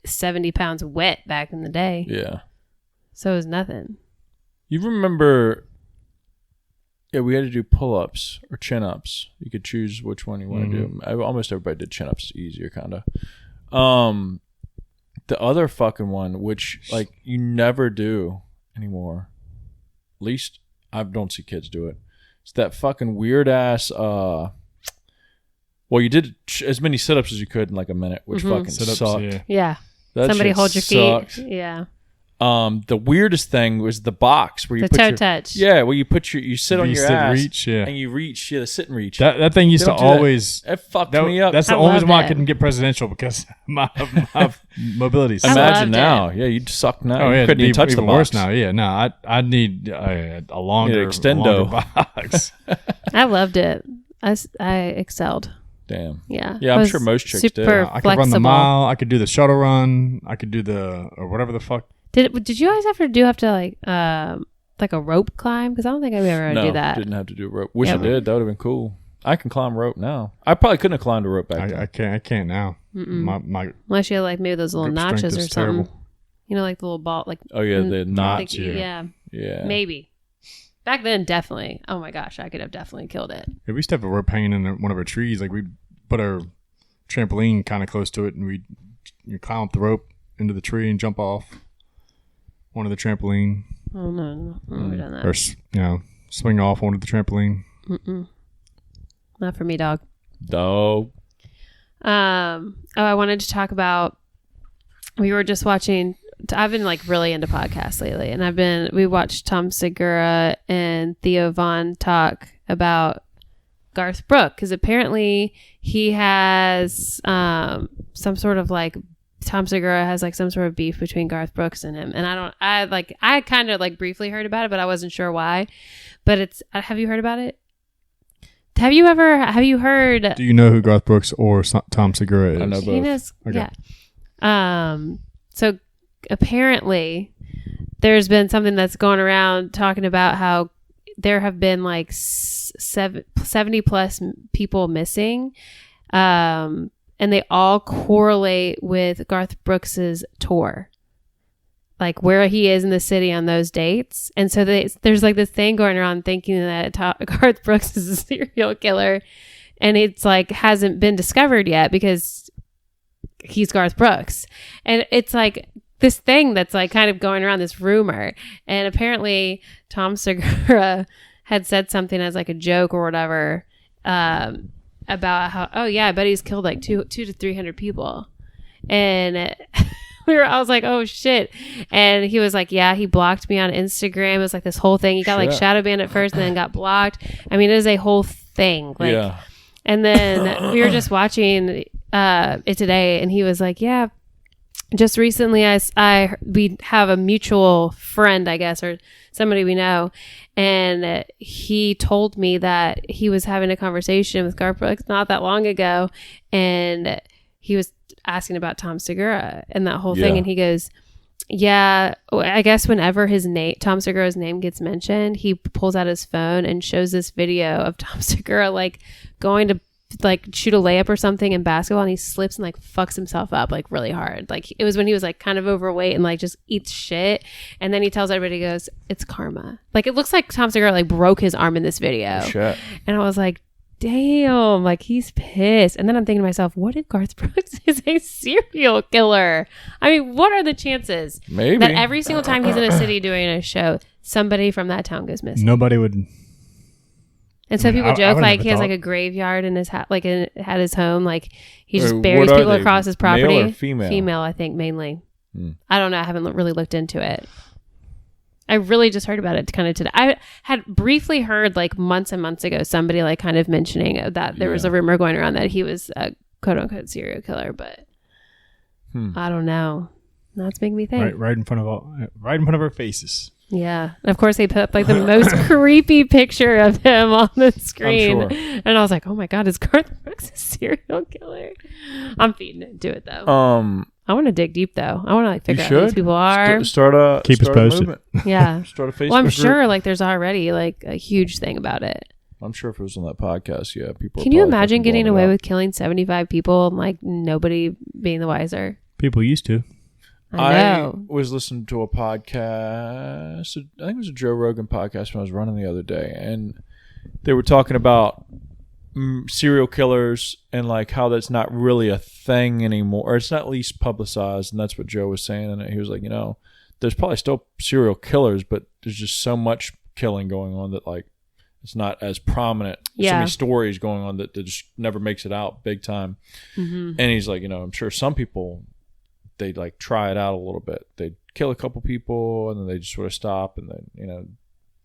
70 pounds wet back in the day. Yeah. So it was nothing. You remember? Yeah, we had to do pull-ups or chin-ups. You could choose which one you want to do. Almost everybody did chin-ups. It's easier, kind of. The other fucking one, which like you never do anymore. At least I don't see kids do it. It's that fucking weird ass. Well, you did as many sit-ups as you could in like a minute, which fucking Sit-ups, sucked. Yeah. That Somebody shit hold your sucks. feet. Yeah. The weirdest thing was the box where you The put toe your, touch. Yeah, where you sit on your sit ass reach, yeah. and you reach, the sit and reach. That thing used They to don't do that. always. It fucked me up. That's the I only loved reason why it. I couldn't get presidential because my mobility. I Imagine loved now. it. Yeah, you'd suck now. Oh You yeah, couldn't even touch the even box. worse now. Yeah, no, I need a longer, extendo. longer box. I loved it. I excelled. Damn. Yeah. Yeah, I I'm was sure most chicks did. super I could run the flexible. mile. I could do the shuttle run. I could do or whatever the fuck. Did you guys ever have to like a rope climb? Because I don't think I've ever had to do that. Didn't have to do a rope. Wish Yeah. I did. That would have been cool. I can climb rope now. I probably couldn't have climbed a rope back then. I can't now. My Unless you had like maybe those little grip strength notches or is something. terrible. You know, like the little ball, like Oh yeah, the knots. like, yeah. yeah, maybe. Back then, definitely. Oh my gosh, I could have definitely killed it. Yeah, we used to have a rope hanging in one of our trees. Like we put our trampoline kind of close to it, and you climb up the rope into the tree and jump off onto the trampoline, Oh no, I've never done that. or swing off onto the trampoline. Not for me, dog. Dog. I wanted to talk about. We were just watching. I've been like really into podcasts lately, and we watched Tom Segura and Theo Vaughn talk about Garth Brooks, because apparently he has some sort of like Tom Segura has like some sort of beef between Garth Brooks and him, and I kind of like briefly heard about it, but I wasn't sure why. But have you heard about it? Have you heard? Do you know who Garth Brooks or Tom Segura is? I know both. He knows, Okay. yeah. So apparently there's been something that's going around talking about how there have been like 70 plus people missing. And they all correlate with Garth Brooks's tour, like where he is in the city on those dates. And so there's like this thing going around thinking that Garth Brooks is a serial killer, and it's like hasn't been discovered yet because he's Garth Brooks. And it's like this thing that's like kind of going around, this rumor. And apparently Tom Segura had said something as like a joke or whatever, about how, oh yeah, I bet he's killed like 200 to 300 people. And I was like, oh shit. And he was like, yeah, he blocked me on Instagram. It was like this whole thing. He got like shadow banned at first and then got blocked. I mean, it is a whole thing. Like, Yeah. And then we were just watching it today, and he was like, yeah, just recently we have a mutual friend, I guess, or somebody we know, and he told me that he was having a conversation with Garth Brooks not that long ago, and he was asking about Tom Segura and that whole Yeah. thing. And he goes, yeah, I guess whenever Tom Segura's name gets mentioned, he pulls out his phone and shows this video of Tom Segura like going to like shoot a layup or something in basketball, and he slips and like fucks himself up like really hard. Like it was when he was like kind of overweight and like just eats shit, and then he tells everybody, he goes, it's karma. Like it looks like Tom Segura like broke his arm in this video. Shit. And I was like, damn, like he's pissed. And then I'm thinking to myself, what if Garth Brooks is a serial killer? I mean, what are the chances Maybe that every single time he's in a city doing a show, somebody from that town goes missing? Nobody would. And so people joke would like never he has thought. like a graveyard in his like at his home, like he just Or buries what are people they, across his property. male or female? Female, I think mainly. I don't know. I haven't really looked into it. I really just heard about it kind of today. I had briefly heard like months and months ago somebody like kind of mentioning that there was a rumor going around that he was a quote unquote serial killer, but I don't know. That's making me think. Right in front of our faces. Yeah. And of course they put up like the most creepy picture of him on the screen. I'm sure. And I was like, oh my God, is Garth Brooks a serial killer? I'm feeding into it though. I want to dig deep though. I want to like figure out who these people are. Start a Keep us start a posted. movement. Yeah. Start a Facebook Well, I'm group. sure like there's already like a huge thing about it. I'm sure if it was on that podcast, yeah, people. Can you imagine getting away with killing 75 people and like nobody being the wiser? People used to. I know. I was listening to a podcast. I think it was a Joe Rogan podcast when I was running the other day, and they were talking about serial killers and like how that's not really a thing anymore, or it's not least publicized. And that's what Joe was saying. And he was like, there's probably still serial killers, but there's just so much killing going on that like it's not as prominent. So many stories going on that just never makes it out big time. And he's like, I'm sure some people, they'd like try it out a little bit. They'd kill a couple people and then they just sort of stop and then,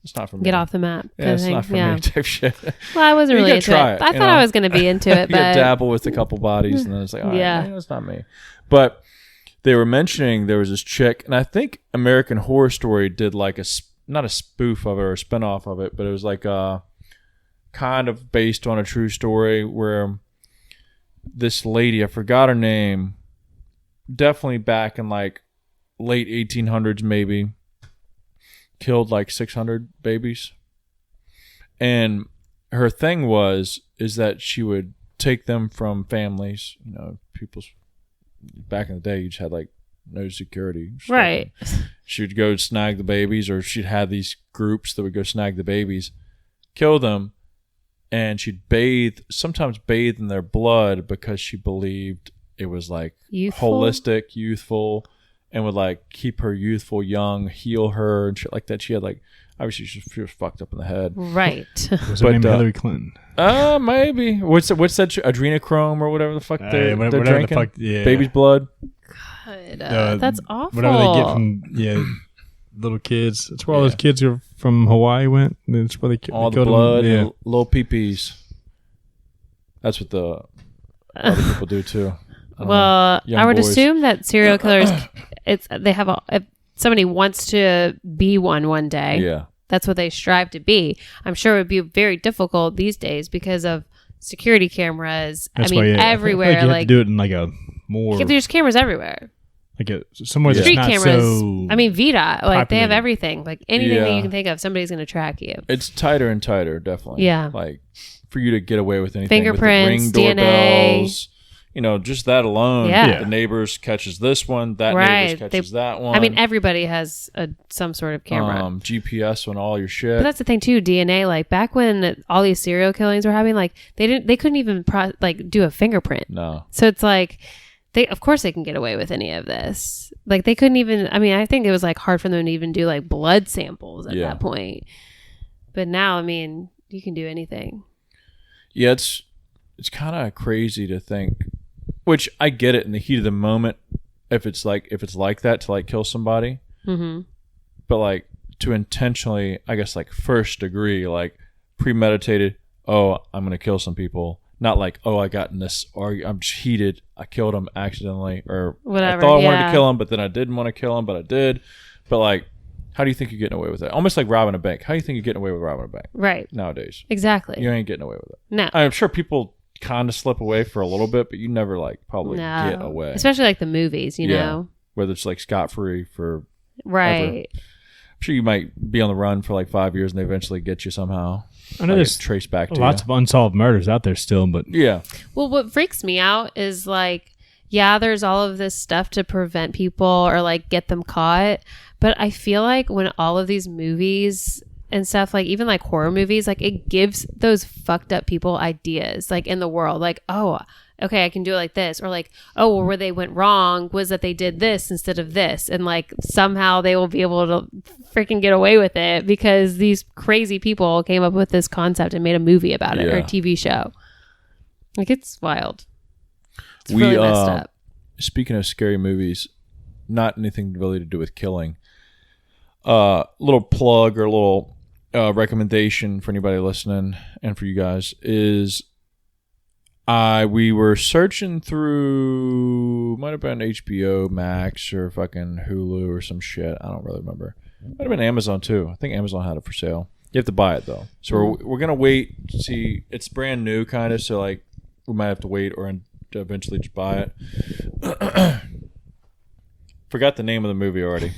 it's not for me. Get off the map. Yeah, it's not for me type shit. Well, I wasn't really into it. Try it. I thought I was going to be into it, You but dabble with a couple bodies and then it's like, all right, Yeah. it's not me. But they were mentioning there was this chick, and I think American Horror Story did like not a spoof of it or a spinoff of it, but it was like kind of based on a true story where this lady, I forgot her name, definitely back in like late 1800s maybe, killed like 600 babies. And her thing is that she would take them from families, people's, back in the day you just had like no security. right. She would go snag the babies, or she'd have these groups that would go snag the babies, kill them, and she'd sometimes bathe in their blood because she believed it was like Youthful? holistic, youthful, and would like keep her youthful young, heal her and shit like that. She had like, obviously she was fucked up in the head. Right. Was her name Hillary Clinton? Maybe. What's that adrenochrome or whatever the fuck they're whatever drinking? the fuck, yeah. Baby's blood. God, that's awful. Whatever they get from little kids. That's where all those kids are from Hawaii went. That's where they All the killed blood them. and little peepees. That's what the other people do too. Well, young I would boys. assume that serial killers, if somebody wants to be one day, Yeah. that's what they strive to be. I'm sure it would be very difficult these days because of security cameras. That's I mean, why, everywhere. I feel like you have like to do it in like a more there's cameras everywhere. like somewhere that's Street not cameras. so. I mean, VDOT. Like they have populated. everything. Like anything that Yeah. you can think of, somebody's going to track you. It's tighter and tighter, definitely. Yeah. Like for you to get away with anything. Fingerprints, with the ring DNA. doorbells, just that alone. Yeah. The neighbors catches this one. That Right. neighbors catches that one. I mean, everybody has some sort of camera. GPS on all your shit. But that's the thing too. DNA, like back when all these serial killings were happening, like they couldn't even do a fingerprint. No. So it's like of course they can get away with any of this. Like they couldn't even. I mean, I think it was like hard for them to even do like blood samples at that point. But now, I mean, you can do anything. Yeah, it's kind of crazy to think. Which I get it in the heat of the moment, if it's like that to like kill somebody, but like to intentionally, I guess like first degree, like premeditated. Oh, I'm gonna kill some people. Not like, oh, I got in this, or I'm just heated. I killed him accidentally, or Whatever, I thought I wanted to kill him, but then I didn't want to kill him, but I did. But like, how do you think you're getting away with that? Almost like robbing a bank. How do you think you're getting away with robbing a bank Right. nowadays? Exactly. You ain't getting away with it. No. I'm sure people kind of slip away for a little bit, but you never like probably get away. Especially like the movies, you know, whether it's like scot-free for right. Ever. I'm sure you might be on the run for like 5 years and they eventually get you somehow. I know there's traced back to lots of unsolved murders out there still, but yeah. Well, what freaks me out is like, yeah, there's all of this stuff to prevent people or like get them caught, but I feel like when all of these movies and stuff, like even like horror movies, like it gives those fucked up people ideas like in the world, like, oh, okay, I can do it like this, or like, oh, well, where they went wrong was that they did this instead of this, and like somehow they will be able to freaking get away with it because these crazy people came up with this concept and made a movie about it or a TV show. Like, it's wild. It's really messed up. Speaking of scary movies, not anything really to do with killing, little plug or a little recommendation for anybody listening and for you guys is we were searching through, might have been HBO Max or fucking Hulu or some shit. I don't really remember. Might have been Amazon too. I think Amazon had it for sale. You have to buy it though. So we're gonna wait to see. It's brand new kind of. So like we might have to wait or eventually just buy it. Forgot the name of the movie already,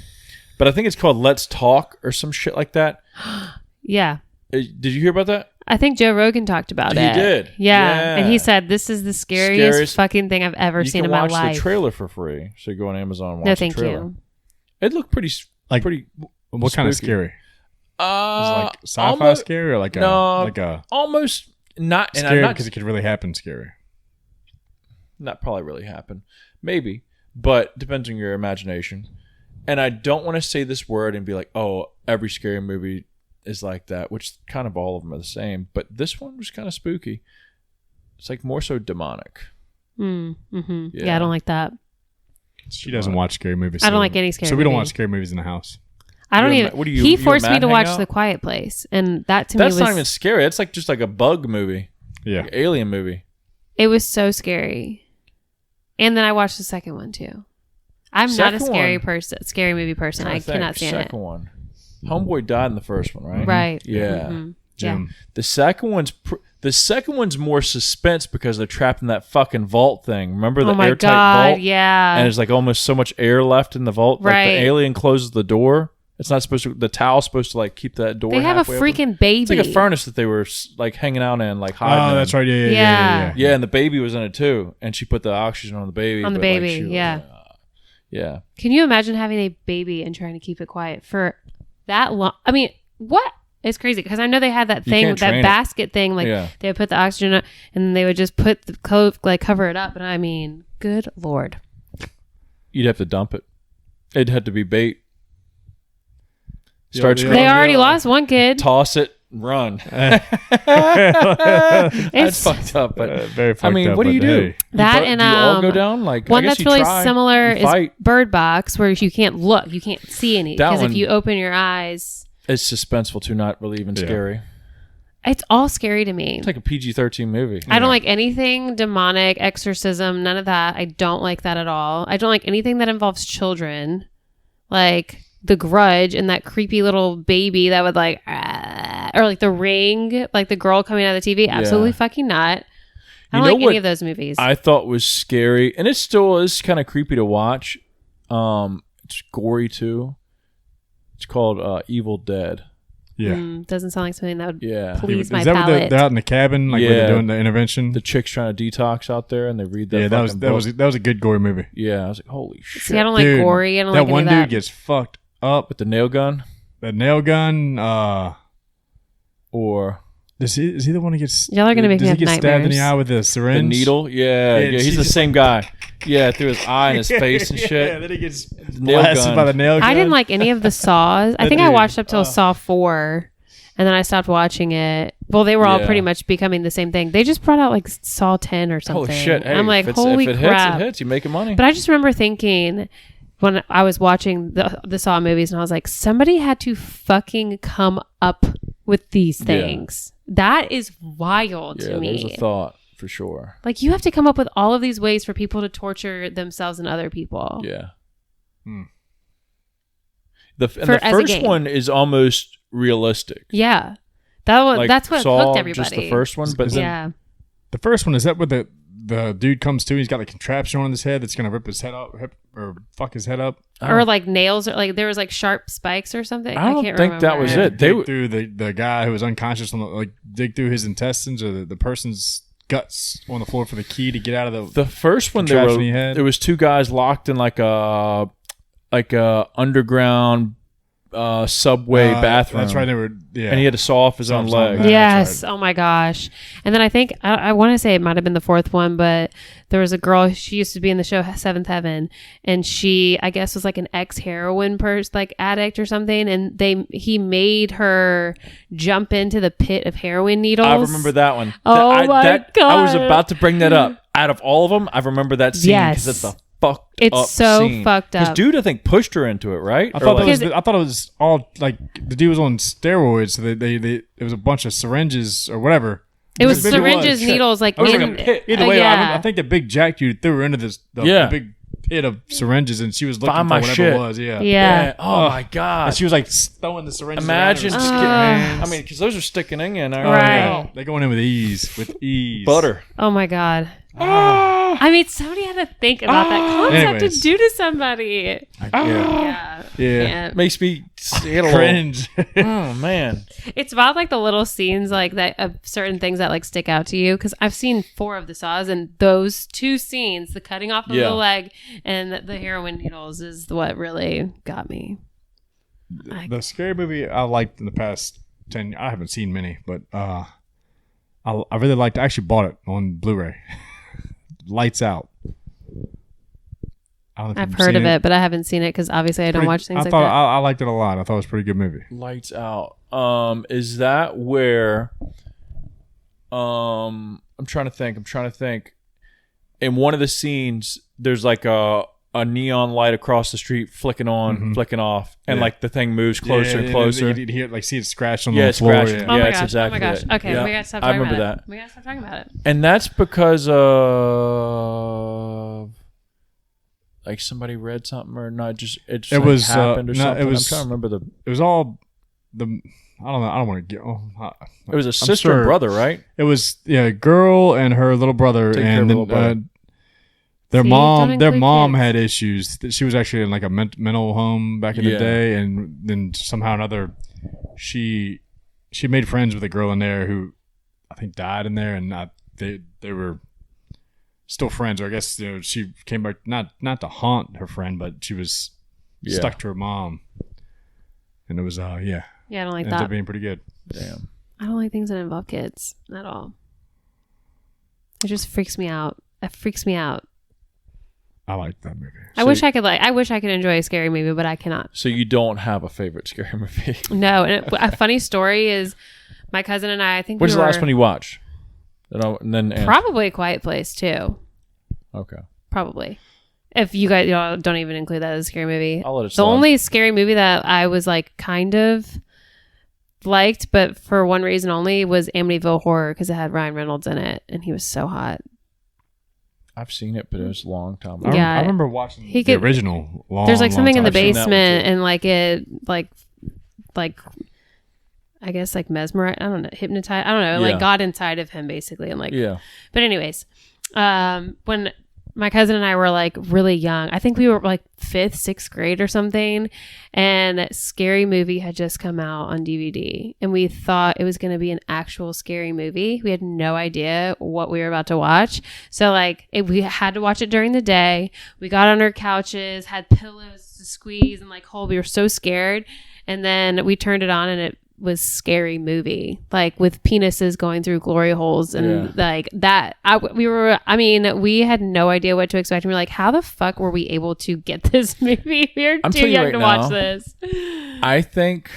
but I think it's called Let's Talk or some shit like that. Yeah. Did you hear about that? I think Joe Rogan talked about it. He did. Yeah. And he said, this is the scariest fucking thing I've ever seen in my life. You can watch the trailer for free. So you go on Amazon and watch the trailer. No, thank you. It looked pretty what spooky. Kind of scary? Is it like sci-fi almost, scary or like a almost not scary because it could really happen scary? Not probably really happen. Maybe. But depends on your imagination. And I don't want to say this word and be like, oh, every scary movie is like that, which kind of all of them are the same, but this one was kind of spooky. It's like more so demonic. Mm-hmm. Yeah, I don't like that. She doesn't watch scary movies. I don't like any scary movies. So we don't watch scary movies in the house. I don't even. He forced me to watch The Quiet Place, and that to me was... That's not even scary. It's like just like a bug movie. Yeah. Like alien movie. It was so scary. And then I watched the second one too. I'm not a scary movie person. I cannot stand it. Second one. Homeboy died in the first one, right? Right. Yeah. Mm-hmm. Yeah. The second one's more suspense because they're trapped in that fucking vault thing. Remember the airtight vault? Yeah. And there's like almost so much air left in the vault. Right. Like the alien closes the door. It's not supposed to. The towel's supposed to like keep that door. They have a freaking open. baby. It's like a furnace that they were like hanging out in, like hiding. Oh, that's right. Yeah. Yeah, and the baby was in it too, and she put the oxygen on the baby. On the baby, yeah. Yeah. Can you imagine having a baby and trying to keep it quiet for that long? I mean, what? It's crazy because I know they had that thing, that basket thing. Like they would put the oxygen up, and they would just put the cover it up. And I mean, good Lord. You'd have to dump it. It had to be bait. They already lost one kid. Toss it, run. It's fucked up, but very fucked up. I mean, what do you do? That do and you all go down? Like one that's really similar is Bird Bird Box, where you can't look, you can't see any because if you open your eyes, it's suspenseful too, not really even scary. It's all scary to me. It's like a PG-13 movie. I don't like anything demonic, exorcism, none of that. I don't like that at all. I don't like anything that involves children, like The Grudge and that creepy little baby that would like, or like The Ring, like the girl coming out of the TV. Absolutely fucking not. I don't like any of those movies. I thought was scary, and it still is kind of creepy to watch. It's gory too. It's called Evil Dead. Yeah. Doesn't sound like something that would please my is that palate. They're out in the cabin, like where they're doing the intervention. The chick's trying to detox out there, and they read that. Yeah, that was a good gory movie. Yeah, I was like, holy shit. See, I don't like gory. I don't like any of that. That one dude gets fucked up with the nail gun. That nail gun, or is he the one who gets? Y'all are gonna make me have nightmares. Does he get stabbed in the eye with a syringe? The needle? Yeah, he's the same guy. Yeah, through his eye and his face and shit. Yeah, then he gets blasted by the nail gun. I didn't like any of the Saws. I think I watched up till Saw 4, and then I stopped watching it. Well, they were all pretty much becoming the same thing. They just brought out like Saw 10 or something. Oh shit! Hey, I'm like, holy crap! If it hits. You're making money. But I just remember thinking when I was watching the Saw movies, and I was like, somebody had to fucking come up with these things. That is wild to me. There's a thought for sure. Like, you have to come up with all of these ways for people to torture themselves and other people. Yeah. The first one is almost realistic. Yeah. That one, like that's what Saw, hooked everybody. Just the first one, but The first one, is that where the dude comes to? He's got a contraption on his head that's gonna rip his head up or fuck his head up, or like nails, or like there was like sharp spikes or something. I don't can't think remember. that was They it. dig through the guy who was unconscious, dig through his intestines or the person's guts on the floor for the key to get out of the first one. There was two guys locked in like a underground subway bathroom. That's right. They were, yeah. And he had to saw off his own leg. Yes. Right. Oh my gosh. And then I think I want to say it might have been the fourth one, but there was a girl. She used to be in the show Seventh Heaven, and she, I guess, was like an ex-heroin addict or something. And he made her jump into the pit of heroin needles. I remember that one. Oh my God. I was about to bring that up. Out of all of them, I remember that scene because it's the fucked up scene. Fucked up. Because dude, I think, pushed her into it, right? I thought it was all like the dude was on steroids, so they it was a bunch of syringes or whatever. It was syringes, needles, like in a pit. Either way, I think the big jack dude threw her into the big pit of syringes, and she was looking for whatever it was. Yeah. Oh my God. And she was like throwing the syringes. Imagine just getting. I mean, because those are sticking in. Right. They're going in with ease. Butter. Oh my God. I mean, somebody had to think about that concept to do to somebody. Yeah. Makes me cringe. Oh man. It's about like the little scenes like that of certain things that like stick out to you, because I've seen 4 of the Saws, and those 2 scenes, the cutting off of the leg and the heroin needles, is what really got me. The scary movie I liked in the past 10 years, I haven't seen many, but I really liked. I actually bought it on Blu-ray. Lights Out. I've heard of it, but I haven't seen it because obviously I don't watch things like that. I liked it a lot. I thought it was a pretty good movie. Lights Out. Is that where? I'm trying to think. In one of the scenes, there's like a neon light across the street flicking on, flicking off, and like the thing moves closer and closer. You hear see it scratch on the floor. Scratch. Oh my gosh! Exactly. Oh my gosh. Okay, we gotta stop talking about it. We gotta stop talking about it. And that's because of like somebody read something or not. It was happened or something. I'm trying to remember It was all the. I don't know. I don't want to get. It was a sister and brother, right? It was a girl and her little brother, and then their mom had issues. She was actually in like a mental home back in the day, and then somehow or another, she made friends with a girl in there who I think died in there, and they were still friends. Or I guess she came back not to haunt her friend, but she was stuck to her mom, and it was Yeah, I don't like that. Ended up being pretty good. Damn. I don't like things that involve kids at all. It just freaks me out. It freaks me out. I like that movie. I wish I could enjoy a scary movie, but I cannot. So you don't have a favorite scary movie? No. And a funny story is my cousin and I think When's the last one you watched? And then probably A Quiet Place too. Okay. Probably. If you guys don't even include that as a scary movie. I'll let it The slide. only scary movie that I was like kind of liked, but for one reason only, was Amityville Horror, because it had Ryan Reynolds in it and he was so hot. I've seen it, but it was a long time ago. Yeah. I remember watching the original. There's like something in the I've seen that one basement, too. and like it like I guess like mesmerized. I don't know, hypnotized. I don't know. Like got inside of him basically, and like But anyways, when my cousin and I were like really young, I think we were like 5th, 6th grade or something, and Scary Movie had just come out on DVD, and we thought it was going to be an actual scary movie. We had no idea what we were about to watch, so like we had to watch it during the day. We got on our couches, had pillows to squeeze, and like we were so scared, and then we turned it on, and it was Scary Movie, like with penises going through glory holes and like that. We had no idea what to expect. And we were like, how the fuck were we able to get this movie? We were too young to watch this. I think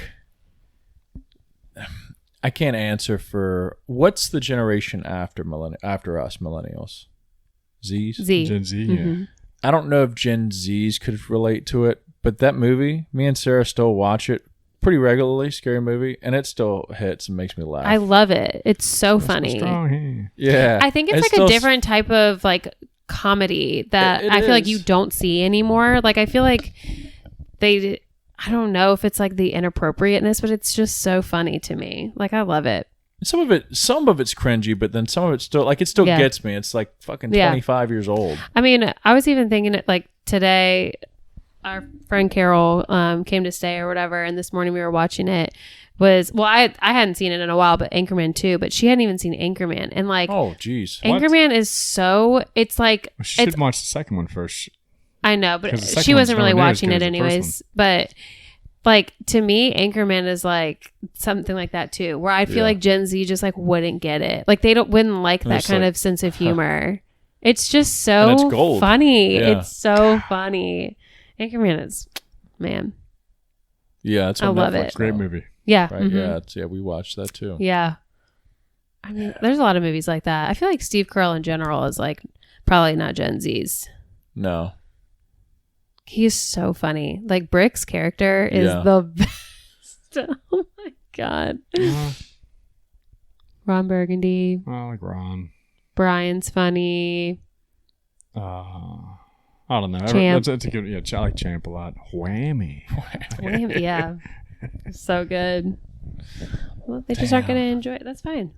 I can't answer for what's the generation after us millennials. Z. Gen Z, Mm-hmm. I don't know if Gen Zs could relate to it, but that movie, me and Sarah still watch it pretty regularly. Scary Movie, and it still hits and makes me laugh. I love it. It's so funny. Yeah, I think it's like a different type of like comedy that I feel like you don't see anymore. Like I feel like I don't know if it's like the inappropriateness, but it's just so funny to me. Like I love it. Some of it's cringy, but then some of it still it still gets me. It's like fucking 25 years old. I mean, I was even thinking it like today. Our friend Carol came to stay or whatever, and this morning we were watching it. I hadn't seen it in a while, but Anchorman too. But she hadn't even seen Anchorman, and like, oh geez, Anchorman is so. It's like she should watch the second one first. I know, but she wasn't really watching it anyways. But like to me, Anchorman is like something like that too, where I feel like Gen Z just like wouldn't get it. Like they wouldn't like that kind of sense of humor. It's just so funny. Yeah. It's so funny. Anchorman is, man. Yeah, it's I love Netflix it. Great movie. Yeah. Right. Mm-hmm. Yeah, we watched that too. Yeah. I mean, there's a lot of movies like that. I feel like Steve Carell in general is like probably not Gen Z's. No. He's so funny. Like Brick's character is the best. Oh my God. Ron Burgundy. I like Ron. Brian's funny. I don't know. It's a good. Yeah, I like Champ a lot. Whammy. Yeah. So good. Well, they just aren't going to enjoy it. That's fine.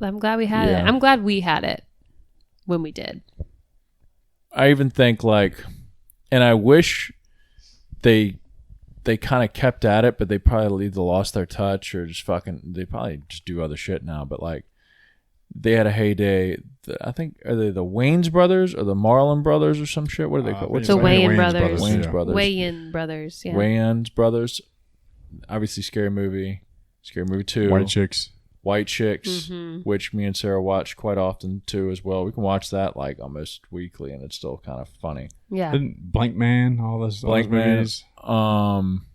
I'm glad we had it. I'm glad we had it when we did. I even think and I wish they kind of kept at it, but they probably either lost their touch or just they probably just do other shit now. But they had a heyday. I think are they the Wayans brothers or the Marlon brothers or some shit? What are they called? What's the Wayans brothers? Wayans brothers. Wayans brothers. Yeah. Wayans brothers. Obviously, Scary Movie 2. White Chicks, mm-hmm. which me and Sarah watch quite often too as well. We can watch that almost weekly, and it's still kind of funny. Yeah. Blank Man, all those movies. I'm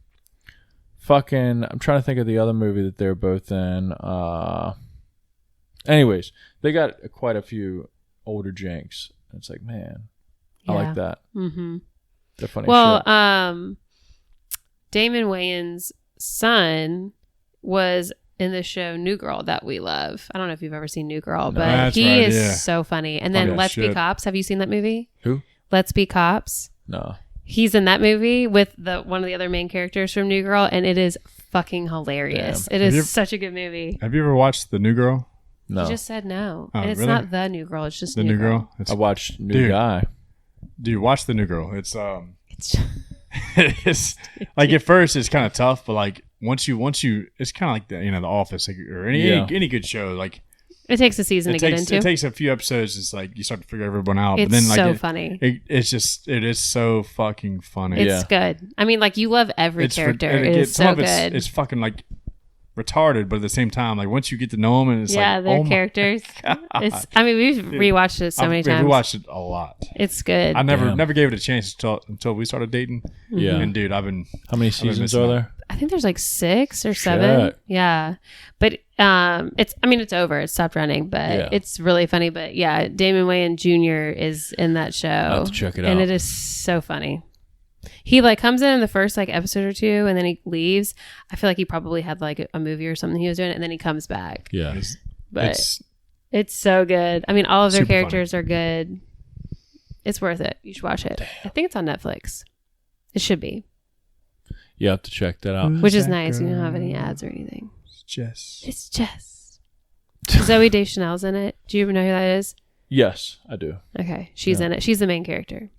trying to think of the other movie that they're both in. Anyways, they got quite a few older janks. It's like, man, I like that. Mm-hmm. They're funny. Well, Damon Wayans' son was in the show New Girl that we love. I don't know if you've ever seen New Girl, but he is so funny. And then Let's Be Cops. Have you seen that movie? Who? Let's Be Cops. No. He's in that movie with one of the other main characters from New Girl, and it is fucking hilarious. Damn. It is such a good movie. Have you ever watched The New Girl? No. You just said no. Oh, and it's really? not The New Girl. It's just The New Girl. I watched New Guy. Dude, watch The New Girl. It's it's like at first it's kind of tough, but once you it's kind of like the Office or any good show. It takes a season to get into. It takes a few episodes. It's you start to figure everyone out. It's but then so funny. It is so fucking funny. It's good. I mean, you love every character. It is so good. It's fucking retarded, but at the same time, once you get to know them, and it's their characers. We've rewatched it so many times. We watched it a lot. It's good. I never gave it a chance until we started dating. Yeah, and dude, how many seasons are there? I think there's 6 or 7. Shit. Yeah, but it's over. It stopped running, but it's really funny. But yeah, Damon Wayans Jr. is in that show. I'll have to check it out, and it is so funny. He comes in the first episode or 2, and then he leaves. I feel like he probably had a movie or something he was doing, and then he comes back. Yeah, but it's so good. I mean, all of their characters are good. It's worth it. You should watch it. Damn. I think it's on Netflix. It should be. You have to check that out. Which is nice. You don't have any ads or anything. It's Jess. Zoe Deschanel's in it. Do you even know who that is? Yes, I do. Okay, she's in it. She's the main character.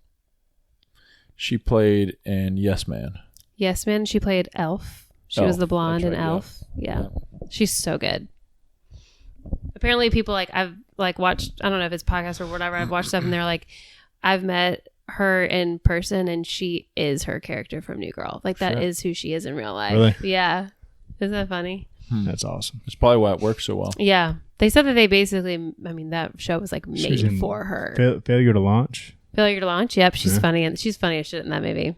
She played in Yes Man. Yes Man. She played Elf. She was the blonde in Elf. Yeah. She's so good. Apparently people I've watched, I don't know if it's podcasts or whatever, I've watched stuff and they're I've met her in person and she is her character from New Girl. That is who she is in real life. Really? Yeah. Isn't that funny? That's awesome. That's probably why it works so well. Yeah. They said that they basically, that show was made for her. Failure to Launch. Failure to Launch. Yep. She's funny. And she's funny as shit in that movie.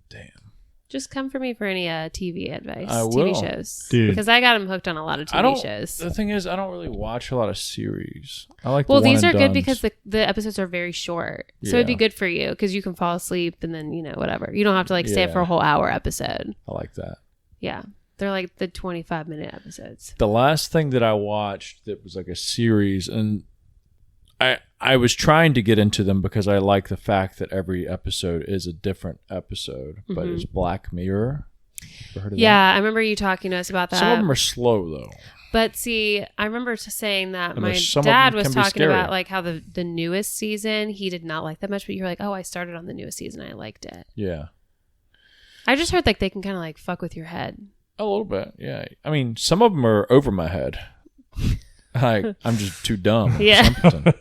Damn. Just come for me for any TV advice. I will. TV shows. Dude. Because I got him hooked on a lot of TV shows. The thing is, I don't really watch a lot of series. I like these are good because the episodes are very short. So it'd be good for you because you can fall asleep and then, whatever. You don't have to stay up for a whole hour episode. I like that. Yeah. They're the 25-minute episodes. The last thing that I watched that was a series, and I was trying to get into them because I like the fact that every episode is a different episode, but it's Black Mirror. Ever heard of Yeah, I remember you talking to us about that? that. Some of them are slow though. But see, I remember saying that And my some of dad them was can be talking scary. about like how the newest season he did not like that much, but you were like, oh, I started on the newest season, I liked it. Yeah. I just heard like they can kind of like fuck with your head. A little bit, yeah. I mean, some of them are over my head. Like I'm just too dumb. or Yeah. something.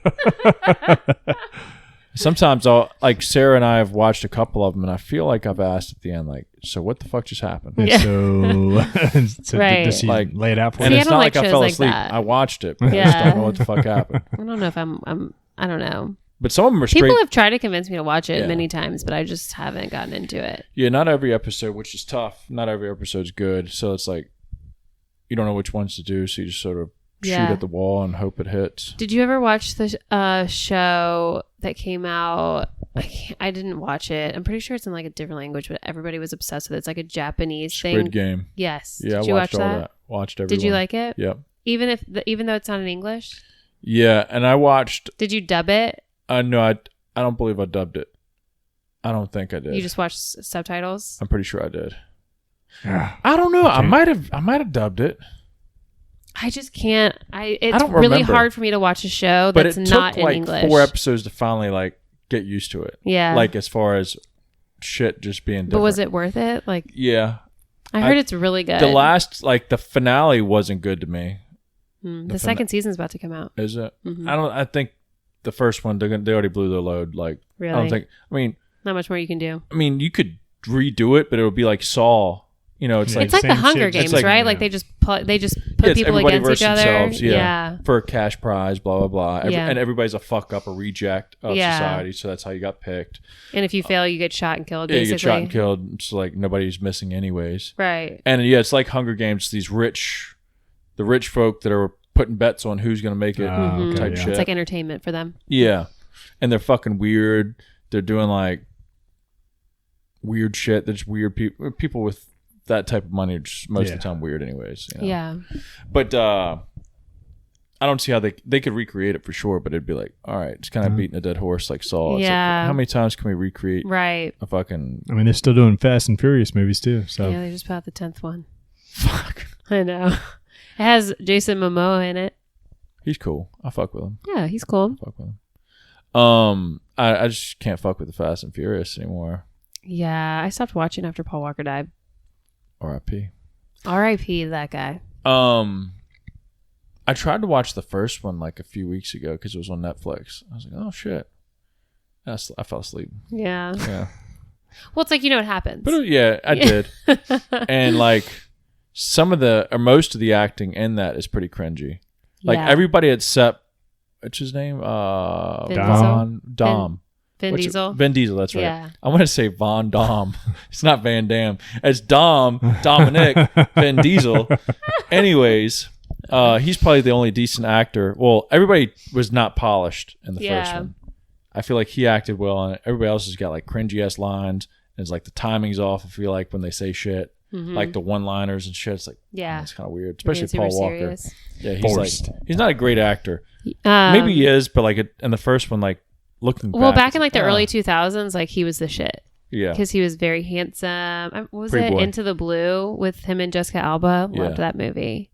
Sometimes I'll like Sarah and I have watched a couple of them, and I feel like I've asked at the end, like, so what the fuck just happened? Yeah. So Right. does she Like- lay it out for And See, you? I it's don't not like like I shows fell like asleep. that. I watched it, but I Yeah. just don't know what the fuck happened. I don't know if I don't know. But some of them are straight. People have tried to convince me to watch it Yeah. many times, but I just haven't gotten into it. Yeah, not every episode, which is tough. Not every episode's good, so it's like you don't know which ones to do, so you just sort of shoot Yeah. at the wall and hope it hits. Did you ever watch the show that came out? I didn't watch it. I'm pretty sure it's in like a different language, but everybody was obsessed with it. It's like a Japanese Squid thing. Game. Yes. Yeah, Did I you watched watch all that? that. Watched every Did you one. like it? Yep. Even though it's not in English? Yeah, and I watched. Did you dub it? No, I don't believe I dubbed it. I don't think I did. You just watched subtitles? I'm pretty sure I did. Ah, I don't know. I Okay. might have dubbed it, I just can't. It's don't really remember. hard for me to watch a show but that's it not took in like English. 4 episodes to finally like get used to it. Yeah. Like as far as shit just being different. but was it worth it? Like, Yeah. I heard it's really good. The last, like the finale wasn't good to me. The second season's about to come out. Is it? Mhm. I think the first one, they already blew their load. Like, Really? I don't think, Not much more you can do. you could redo it, but it would be like Saw. You know, it's Yeah. like, It's like the same Hunger shit. Games, It's like- right? yeah. Like they just put it's people everybody against versus each other. themselves, Yeah. for a cash prize, blah, blah, blah. Yeah. And everybody's a fuck up, a reject of Yeah. society. So that's how you got picked. And if you fail, you get shot and killed. Yeah, Basically, you get shot and killed. It's like nobody's missing anyways. Right. And yeah, it's like Hunger Games. The rich folk that are putting bets on who's going to make it okay, type yeah. shit. It's like entertainment for them. Yeah. And they're fucking weird. They're doing like weird shit. There's weird people with that type of money are just most of the time weird anyways. You know? Yeah. But I don't see how they could recreate it for sure, but it'd be like, all right, it's kind of beating a dead horse like Saw. It's Yeah. like, how many times can we recreate Right. a fucking I mean, they're still doing Fast and Furious movies too. So Yeah, they just put out the 10th one. fuck? I know. It has Jason Momoa in it. He's cool. I fuck with him. Yeah, he's cool. Fuck with him. I just can't fuck with the Fast and Furious anymore. Yeah, I stopped watching after Paul Walker died. R.I.P. R.I.P. that guy. I tried to watch the first one like a few weeks ago because it was on Netflix. I was like, oh shit. I fell asleep. Yeah. Yeah. Well, it's like, you know what happens. But yeah, I did. And like most of the acting in that is pretty cringy. Like Yeah. everybody except what's his name? Diesel? Dom. Vin What's- Diesel. Vin Diesel, that's right. Yeah. I want to say Von Dom. It's not Van Damme. It's Dominic, Vin Diesel. Anyways, he's probably the only decent actor. Well, everybody was not polished in the first Yeah. one. I feel like he acted well on it. Everybody else has got like cringy ass lines. And it's like the timing's off, I feel like, when they say shit. Like the one-liners and shit. It's like, Yeah. it's kind of weird. Being Especially super Paul Walker. serious. Yeah, he's Forced. like, he's not a great actor. Maybe he is, but like in the first one, like looking Well, back it's in like the ah, early 2000s, like he was the shit. Yeah. Because he was very handsome. What was Pretty it? boy. Into the Blue with him and Jessica Alba. Yeah. Loved that movie.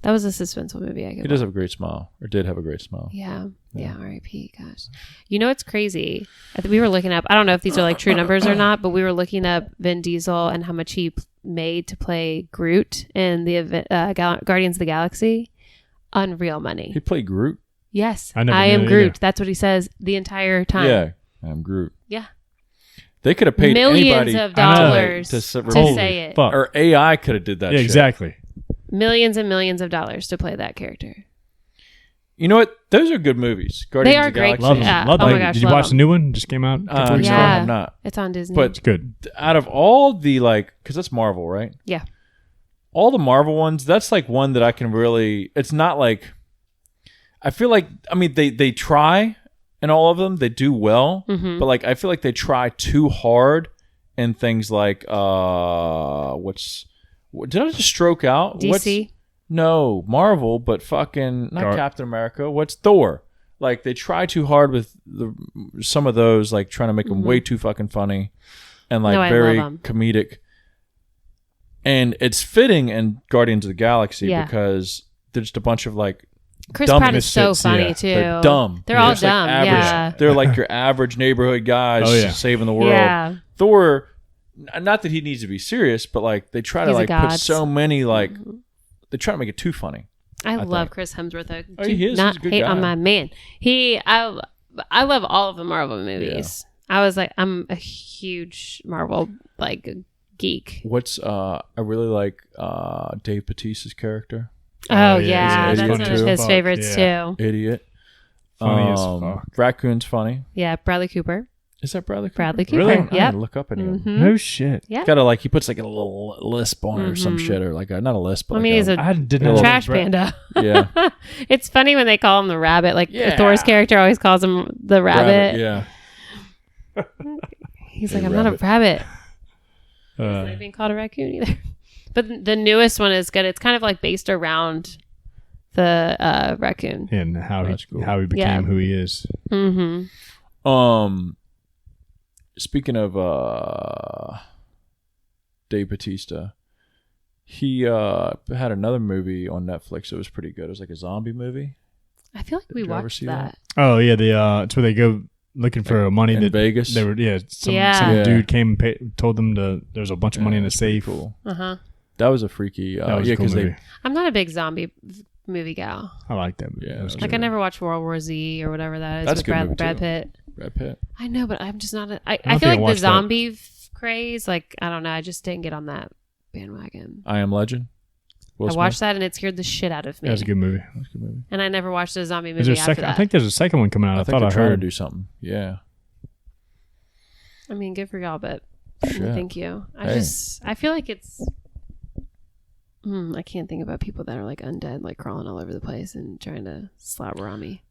That was a suspenseful movie. I could He does have a great smile, or did have a great smile. Yeah. R.I.P. Gosh. You know what's crazy? We were looking up, I don't know if these are like true numbers or not, but we were looking up Vin Diesel and how much he made to play Groot in the Guardians of the Galaxy. Unreal money. He played Groot. Yes. I never I knew am that Groot. either. That's what he says the entire time. Yeah, I'm Groot. Yeah. They could have paid Millions anybody of I know. dollars to to Holy say it. fuck. or AI could have did that. Yeah, shit. exactly. Millions and millions of dollars to play that character. You know what? Those are good movies. Guardians are of the great. Galaxy. Love them. Yeah. Love Oh my them. gosh, Did you love watch them. the new one? Just came out a couple weeks No, ago. I Yeah. have not. It's on Disney. But It's good. out of all the because that's Marvel, right? yeah. All the Marvel ones, that's like one that I can really. It's not like. I feel like they try in all of them. They do well, Mm-hmm. but like I feel like they try too hard in things like did I just stroke out? DC. No, Marvel, but fucking not Captain America. What's Thor? Like they try too hard with some of those, like trying to make them way too fucking funny and like No, I very love 'em. comedic. And it's fitting in Guardians of the Galaxy because there's just a bunch of like Chris dumb Pratt is so funny too. They're dumb. They're all just, like, dumb. average, they're like your average neighborhood guys saving the world. Yeah. Thor, not that he needs to be serious, but like they try to like put so many like they try to make it too funny. I love Chris Hemsworth. He is. Not He's a good hate guy. on my man. I love all of the Marvel movies. I was like, I'm a huge Marvel like geek. What's I really like Dave Bautista's character. Oh yeah, he's that's one of his Fuck, favorites too. Idiot. Funny as fuck. Raccoon's funny. Yeah, Bradley Cooper. Is that Bradley Cooper? Bradley Cooper. Really? I Yep. gotta look up at him. No shit. Yeah. Gotta like he puts like a little lisp on it or some shit or like not a lisp. But I mean, he's a I did not trash panda. Yeah. It's funny when they call him the rabbit. Like Yeah. Thor's character always calls him the rabbit. Yeah. He's like, I'm not a rabbit. Uh, I'm not being called a raccoon either. But the newest one is good. It's kind of like based around the raccoon. and how That's cool. he became who he is. Mm-hmm. Speaking of Dave Bautista, he had another movie on Netflix that was pretty good. It was like a zombie movie. I feel like we Did you ever watched see that. Oh yeah, it's where they go looking for money in that Vegas. they were some Yeah. dude came and told them there's a bunch of money in the it's pretty safe. Cool. Uh-huh. That was a freaky. That was a cool movie. I'm not a big zombie movie gal. I like that movie. Yeah, That was Like good. I never watched World War Z or whatever that is That's with a good movie, Brad too. Pitt. Brad Pitt. I know, but I'm just not. I don't feel think I like the watched that. zombie craze. Like I don't know. I just didn't get on that bandwagon. I Am Legend. Will I watched that and it scared the shit out of me. That was a good movie. That's a good movie. And I never watched a zombie Is movie there a after second? that. I think there's a second one coming out. I think thought they're I trying heard. to do something. Yeah. I mean, good for y'all, but Shit. thank you. Hey. I feel like it's. I can't think about people that are like undead, like crawling all over the place and trying to slobber on me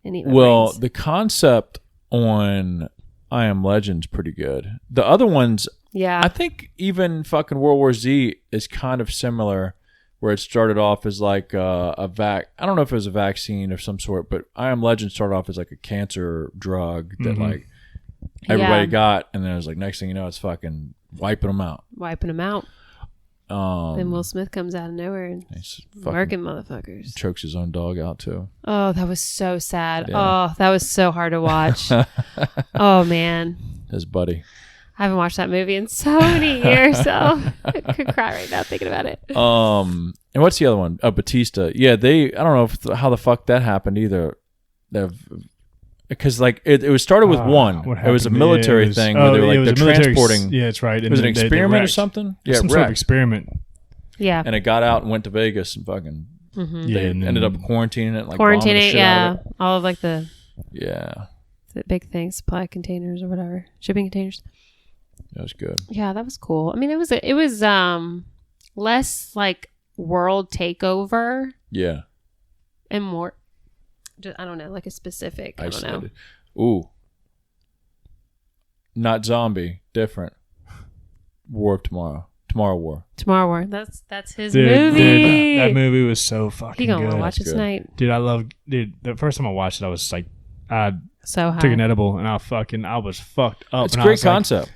and eat my Well, brains. the concept on I Am Legend's pretty good. The other ones, Yeah. I think even fucking World War Z is kind of similar, where it started off as like I don't know if it was a vaccine of some sort, but I Am Legend started off as like a cancer drug that like everybody got, and then it was like next thing you know, it's fucking wiping them out. Wiping them out. Then Will Smith comes out of nowhere and He's fucking murking motherfuckers. chokes his own dog out too. Oh, that was so sad. Yeah. Oh, that was so hard to watch. Oh, man. His buddy. I haven't watched that movie in so many years, so I could cry right now thinking about it. And what's the other one? Batista. Yeah, I don't know how the fuck that happened either. Because like it was started with one. What It was a happened military is- thing where they were like it was they're a military transporting. Yeah, that's right. It was an And they experiment or wrecked. something. Yeah, Some sort of wrecked. experiment. Yeah. And it got out and went to Vegas and fucking. Yeah, They and then- ended up quarantining it, like bombing the Quarantining, shit out of yeah. All of like the Yeah, big things, supply containers or whatever, shipping containers. that was good. Yeah, that was cool. I mean, it was less like world takeover Yeah, and more. I don't know, like a specific. I don't know. isolated. Ooh, not zombie, different. War of Tomorrow. Tomorrow War. Tomorrow War. That's his Dude, movie. that movie was so fucking He gonna good. watch it good. tonight. Dude, I love. Dude, the first time I watched it, I was like, I So high. took an edible and I was fucked up. It's a and I great was like- concept.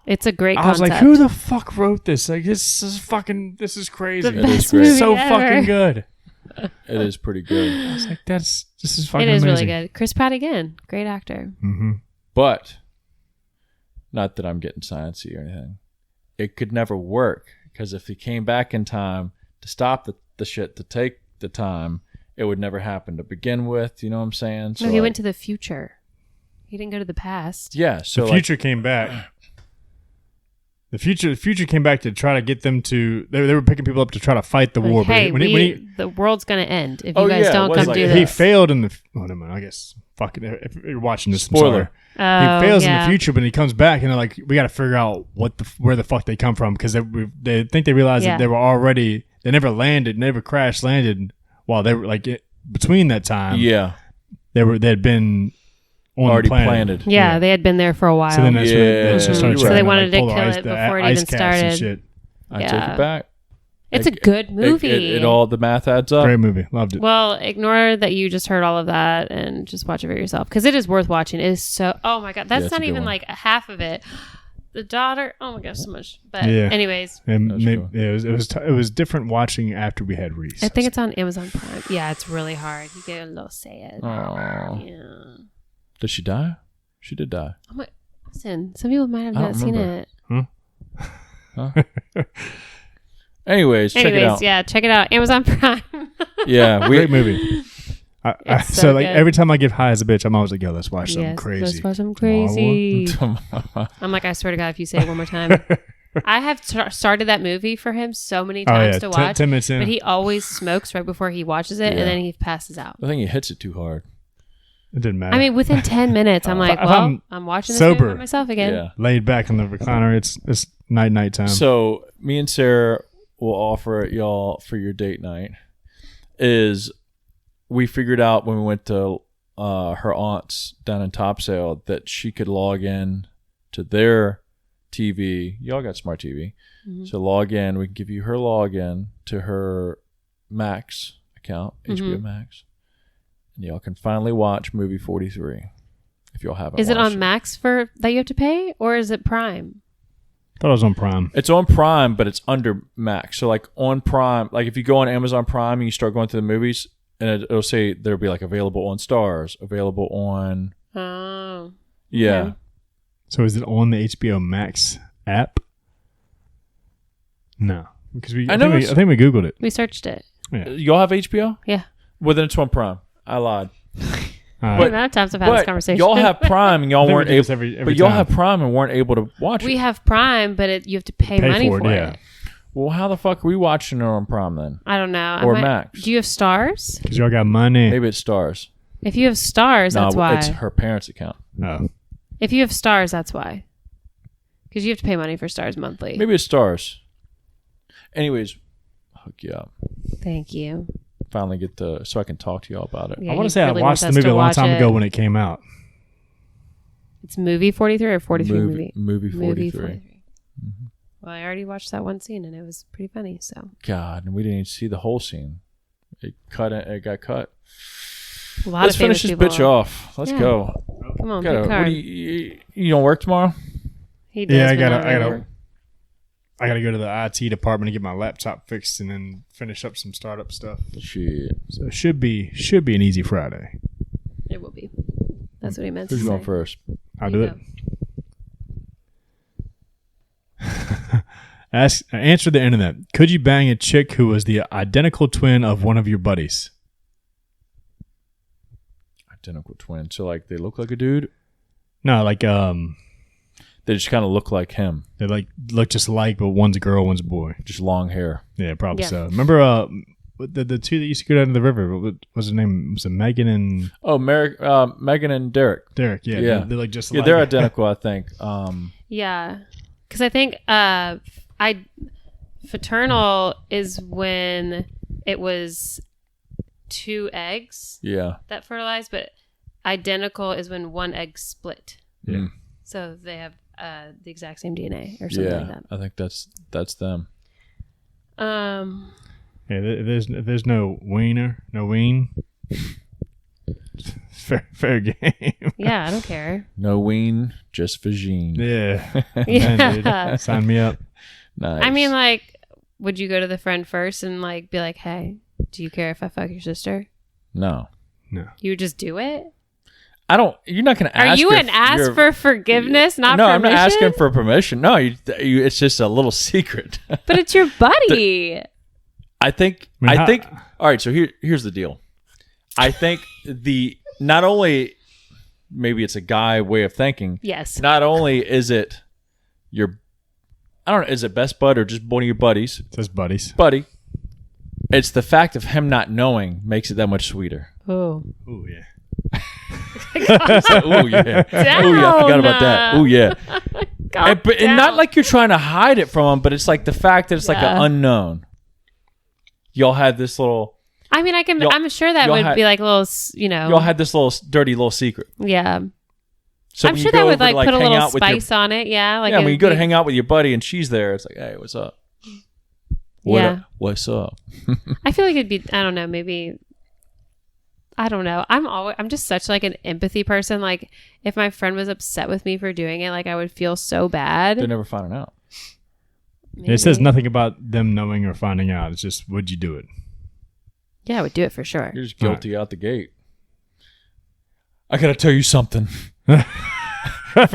It's a great I was concept. like, who the fuck wrote this? Like, this is crazy. The It is best great. movie so ever. fucking good. It is pretty good. I was like, this is fucking It is amazing. really good. Chris Pratt again, great actor. Mm-hmm. But not that I'm getting sciencey or anything. It could never work because if he came back in time to stop the shit to take the time, it would never happen to begin with. You know what I'm saying? No, he went to the future. He didn't go to the past. Yeah. So The future came back. The future came back to try to get them to. They were picking people up to try to fight the war. Like, hey, but when the world's gonna end if Oh, you guys yeah, it don't was come like- do he this. failed in the. Oh, no, man, I guess. Fuck it. If you're watching this, I'm Spoiler. sorry. He fails in yeah. the future, but he comes back and they're like, we got to figure out where the fuck they come from because they think they realized Yeah. that they were already. They never landed, never crash landed while they were like between that time. yeah, they had been on already the planet. planted. Yeah, they had been there for a while. So then that's when Yeah. they started So trying they wanted to pull the kill ice- it the before it ice even caps and started. shit. I take Yeah. it back. It's a good movie. It all the math adds up. Great movie, loved it. Well, ignore that you just heard all of that and just watch it for yourself because it is worth watching. It is so. Oh my god, that's it's a not good even one. like a half of it. the daughter. Oh my gosh, so much. But Yeah. anyways, And Cool. it was different watching after we had Reese. I think it's on Amazon Prime. Yeah, it's really hard. You get a little sad. Oh. Yeah. Did she die? She did die. Oh my! Listen, some people might have I don't not seen remember. it. Huh? Anyways, check it out. Yeah, check it out. Amazon Prime. Yeah, Great movie. It's So so like good. every time I get high as a bitch, I'm always like, yo, let's watch something Yes, crazy. let's watch something crazy. Tomorrow. I'm like, I swear to God, if you say it one more time, I have started that movie for him so many times to watch, 10 minutes in. but he always smokes right before he watches it, Yeah. and then he passes out. I think he hits it too hard. It didn't matter. I mean, within 10 minutes, I'm like, If well, I'm watching this movie sober. by myself again. Yeah. laid back on the recliner, it's night time. So me and Sarah will offer it y'all for your date night. Is we figured out when we went to her aunt's down in Topsail that she could log in to their TV. Y'all got smart TV. Mm-hmm. So log in. We can give you her login to her Max account, HBO Max. And y'all can finally watch movie 43 if y'all haven't Is it watched on Max for that you have to pay, or is it Prime? Thought it was on Prime. It's on Prime, but it's under Max. So like on Prime, like if you go on Amazon Prime and you start going through the movies, and it'll say there'll be like available on Stars, available on Oh. yeah. Okay. So is it on the HBO Max app? No, because I think we Googled it. We searched it. Yeah. Y'all have HBO? Yeah. Well, then it's on Prime. I lied. The amount of times I've had this But conversation. y'all have Prime and y'all I think we weren't do this able. every But y'all time. have Prime and weren't able to watch we it. have Prime, but you have to pay money for it. yeah. Well, how the fuck are we watching it on Prime then? I don't know. Or Max. Do you have Stars? Because y'all got money. Maybe it's Stars. If you have Stars, that's no, why. it's her parents' account. No. If you have Stars, that's why. Because you have to pay money for Stars monthly. Maybe it's Stars. Anyways, hook you up. Thank you. Finally get so I can talk to y'all about it. Yeah, I want he to say really I watched wants the us movie to a long watch time it. ago when it came out. It's movie 43 or 43 movie? Movie 43. Well, I already watched that one scene and it was pretty funny. So God, and we didn't even see the whole scene. It got cut. a lot Let's of famous finish this people bitch off. Let's Yeah. go. Come on, Gotta- pick what card. do you don't work tomorrow? He does. Yeah, I but gotta- not I gotta- really. I got to go to the IT department to get my laptop fixed and then finish up some startup stuff. Shit. So it should be an easy Friday. It will be. That's what he meant Who's to going say. first? I'll You do go. it. Answer the internet. Could you bang a chick who was the identical twin of one of your buddies? Identical twin. So like they look like a dude. No, like They just kind of look like him. they like look just alike, but one's a girl, one's a boy. Just long hair. Yeah, probably Yeah. so. Remember the two that used to go down to the river? What was their name? Was it Megan and Oh, Megan and Derek. Derek? Yeah, Yeah. They look just Yeah, alike. they're identical, I think. Yeah, because I think fraternal is when it was 2 eggs Yeah. that fertilized, but identical is when 1 egg split. Yeah. So they have the exact same DNA or something like Yeah. that. I think that's them. Yeah, there's no wiener, no ween. Fair game. Yeah, I don't care. No ween, just vagine. Yeah. Yeah. Man, dude. Sign me up. Nice. I mean, like, would you go to the friend first and like be like, "Hey, do you care if I fuck your sister?" no. You would just do it. I don't. You're not going to ask. Are you if an ask you're- for forgiveness, not No, permission? I'm not asking for permission. No, you, it's just a little secret. But it's your buddy. I think. I mean, All right. So here's the deal. I think not only maybe it's a guy way of thinking. Yes. Not only is it I don't know, is it best bud or just one of your buddies? It says buddies. Buddy. It's the fact of him not knowing makes it that much sweeter. Oh. Oh yeah. Oh yeah. Oh yeah. I forgot about that. Oh yeah. And not like you're trying to hide it from him, but it's like the fact that it's like an Yeah. unknown. Y'all had this little. I mean, Y'all- I'm sure that y'all would had- be like a little, Y'all had this little dirty little secret. yeah. So I'm when sure you go that would over to, like put a hang little out with your- spice on it. Yeah. Like yeah, when you go to it'd hang out with your buddy and she's there, it's like, hey, what's up? What Yeah. up? What's up? I feel like it'd be, I don't know, maybe I don't know. I'm just such like an empathy person. Like if my friend was upset with me for doing it, like I would feel so bad. They're never finding out. Maybe. It says nothing about them knowing or finding out. It's just, would you do it? Yeah, I would do it for sure. You're just guilty out the gate. I gotta tell you something. For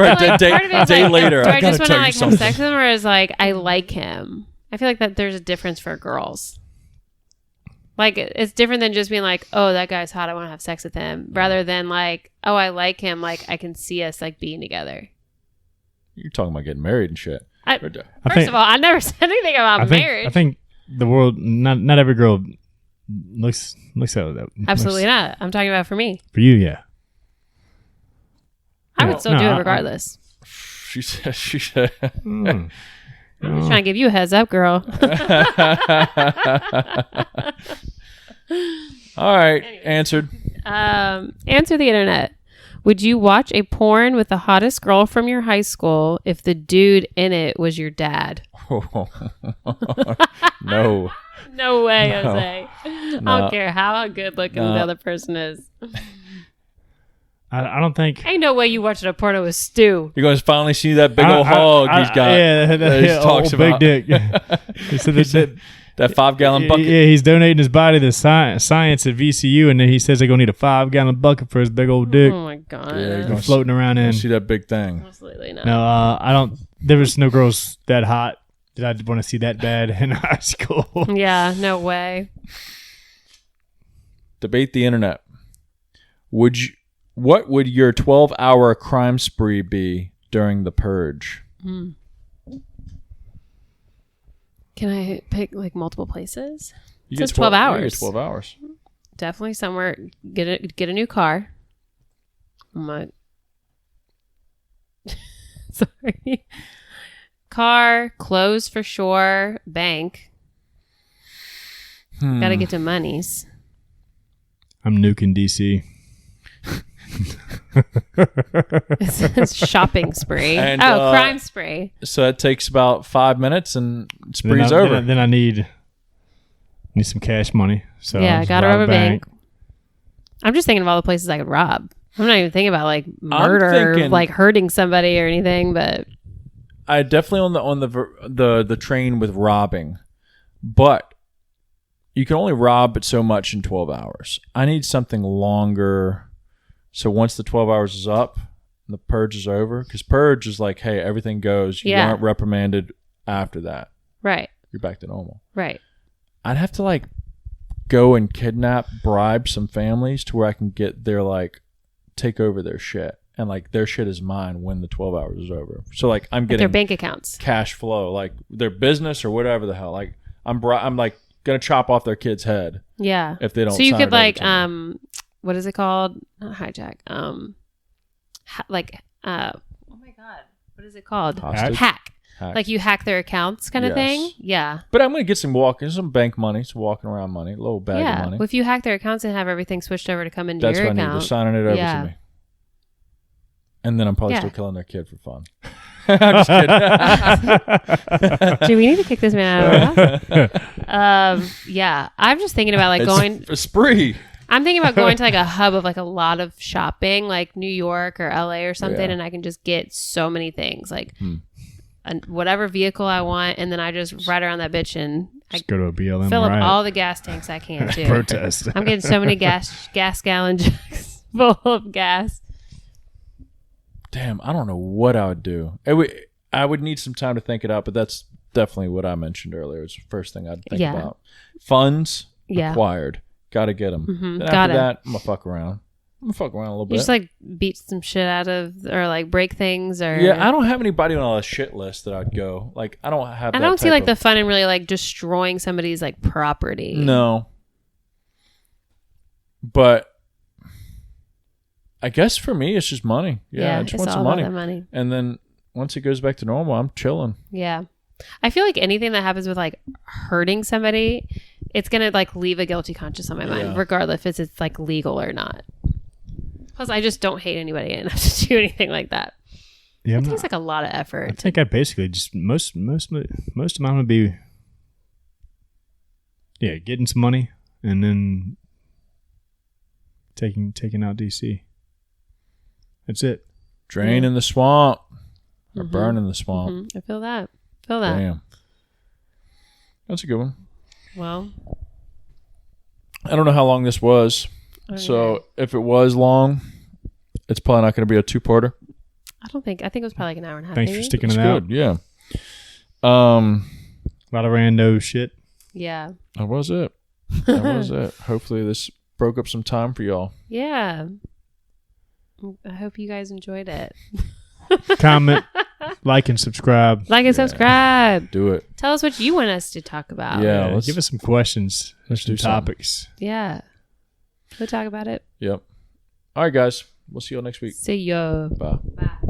a day later, I gotta tell you something. Have sex with him, or is like I like him? I feel like that there's a difference for girls. Like it's different than just being like, oh, that guy's hot, I want to have sex with him, rather than like, oh, I like him, like I can see us like being together. You're talking about getting married and shit. First of all, I never said anything about marriage. I think the world, not every girl looks at that. Absolutely not. I'm talking about for me. For you, yeah. I would still do it regardless. She said. I'm just trying to give you a heads up, girl. All right. Anyway. Answered. Answer the internet. Would you watch a porn with the hottest girl from your high school if the dude in it was your dad? No. No way, Jose. I don't care how good looking the other person is. I don't think. Ain't no way you watching a porno with Stu. You're going to finally see that big old hog he's got. Yeah, that he talks about. Big dick. He said that 5-gallon bucket. Yeah, he's donating his body to science at VCU, and then he says they're going to need a 5-gallon bucket for his big old dick. Oh, my God. Yeah, he's floating around in. See that big thing. Absolutely not. No, I don't. There was no girls that hot that I'd want to see that bad in high school. Yeah, no way. Debate the internet. What would your 12-hour crime spree be during the purge? Can I pick like multiple places? It says 12 hours. You get 12 hours. Definitely somewhere. Get a new car. Sorry. Car, clothes for sure, bank. Gotta get to monies. I'm nuking DC. It's shopping spree. And, crime spree. So it takes about 5 minutes and spree's over. Then I need some cash money. So yeah, gotta rob a bank. I'm just thinking of all the places I could rob. I'm not even thinking about like murder, like hurting somebody or anything. But I definitely on the train with robbing, but you can only rob but so much in 12 hours. I need something longer. So once the 12 hours is up, the purge is over. Because purge is like, hey, everything goes. You aren't reprimanded after that. Right. You're back to normal. Right. I'd have to like go and bribe some families to where I can get their like take over their shit. And like their shit is mine when the 12 hours is over. So like I'm getting their bank accounts, cash flow, like their business or whatever the hell. Like I'm like gonna chop off their kid's head. Yeah. If they don't. So you could like what is it called? Not hijack. Oh my God, what is it called? Hostage? Hack. Like you hack their accounts, kind of thing. Yeah. But I'm gonna get some bank money, some walking around money, a little bag of money. Well, if you hack their accounts and have everything switched over to come into That's your what account, I need. They're signing it over to me. And then I'm probably still killing their kid for fun. I'm just kidding. Do we need to kick this man out of the house? Yeah. I'm just thinking about like going a spree. I'm thinking about going to like a hub of like a lot of shopping, like New York or LA or something, and I can just get so many things, like whatever vehicle I want, and then I just ride around that bitch and just go to a BLM fill riot. up all the gas tanks I can too. Protest. I'm getting so many gas gallon jugs full of gas. Damn, I don't know what I would do. I would need some time to think it out, but that's definitely what I mentioned earlier. It's the first thing I'd think about. Funds required. Got to get them. Then after that, I'm going to fuck around. I'm going to fuck around a little bit. You just like beat some shit out of, or like break things, or... Yeah, I don't have anybody on a shit list that I'd go. Like, I don't have I don't see like the fun in really like destroying somebody's like property. No. But... I guess for me, it's just money. Yeah, I just want some money. And then once it goes back to normal, I'm chilling. Yeah. I feel like anything that happens with like hurting somebody, it's going to like leave a guilty conscience on my mind, regardless if it's like legal or not. Plus, I just don't hate anybody enough to do anything like that. Yeah, it takes like a lot of effort. I think I basically just most of mine would be getting some money and then taking out DC. That's it. Drain in the swamp. Or burn in the swamp. I feel that. Damn. That's a good one. Well, I don't know how long this was. okay. So if it was long, it's probably not going to be a 2-parter. I think it was probably like an hour and a half. Thanks maybe? for sticking That's it out. good, yeah. A lot of rando shit. Yeah. That was it. Hopefully this broke up some time for y'all. Yeah. I hope you guys enjoyed it. Comment, like, and subscribe. Like and subscribe. Do it. Tell us what you want us to talk about. Yeah. Give us some questions. Let's some do something. topics. Yeah. We'll talk about it. Yep. All right, guys. We'll see y'all next week. See ya. Bye. Bye.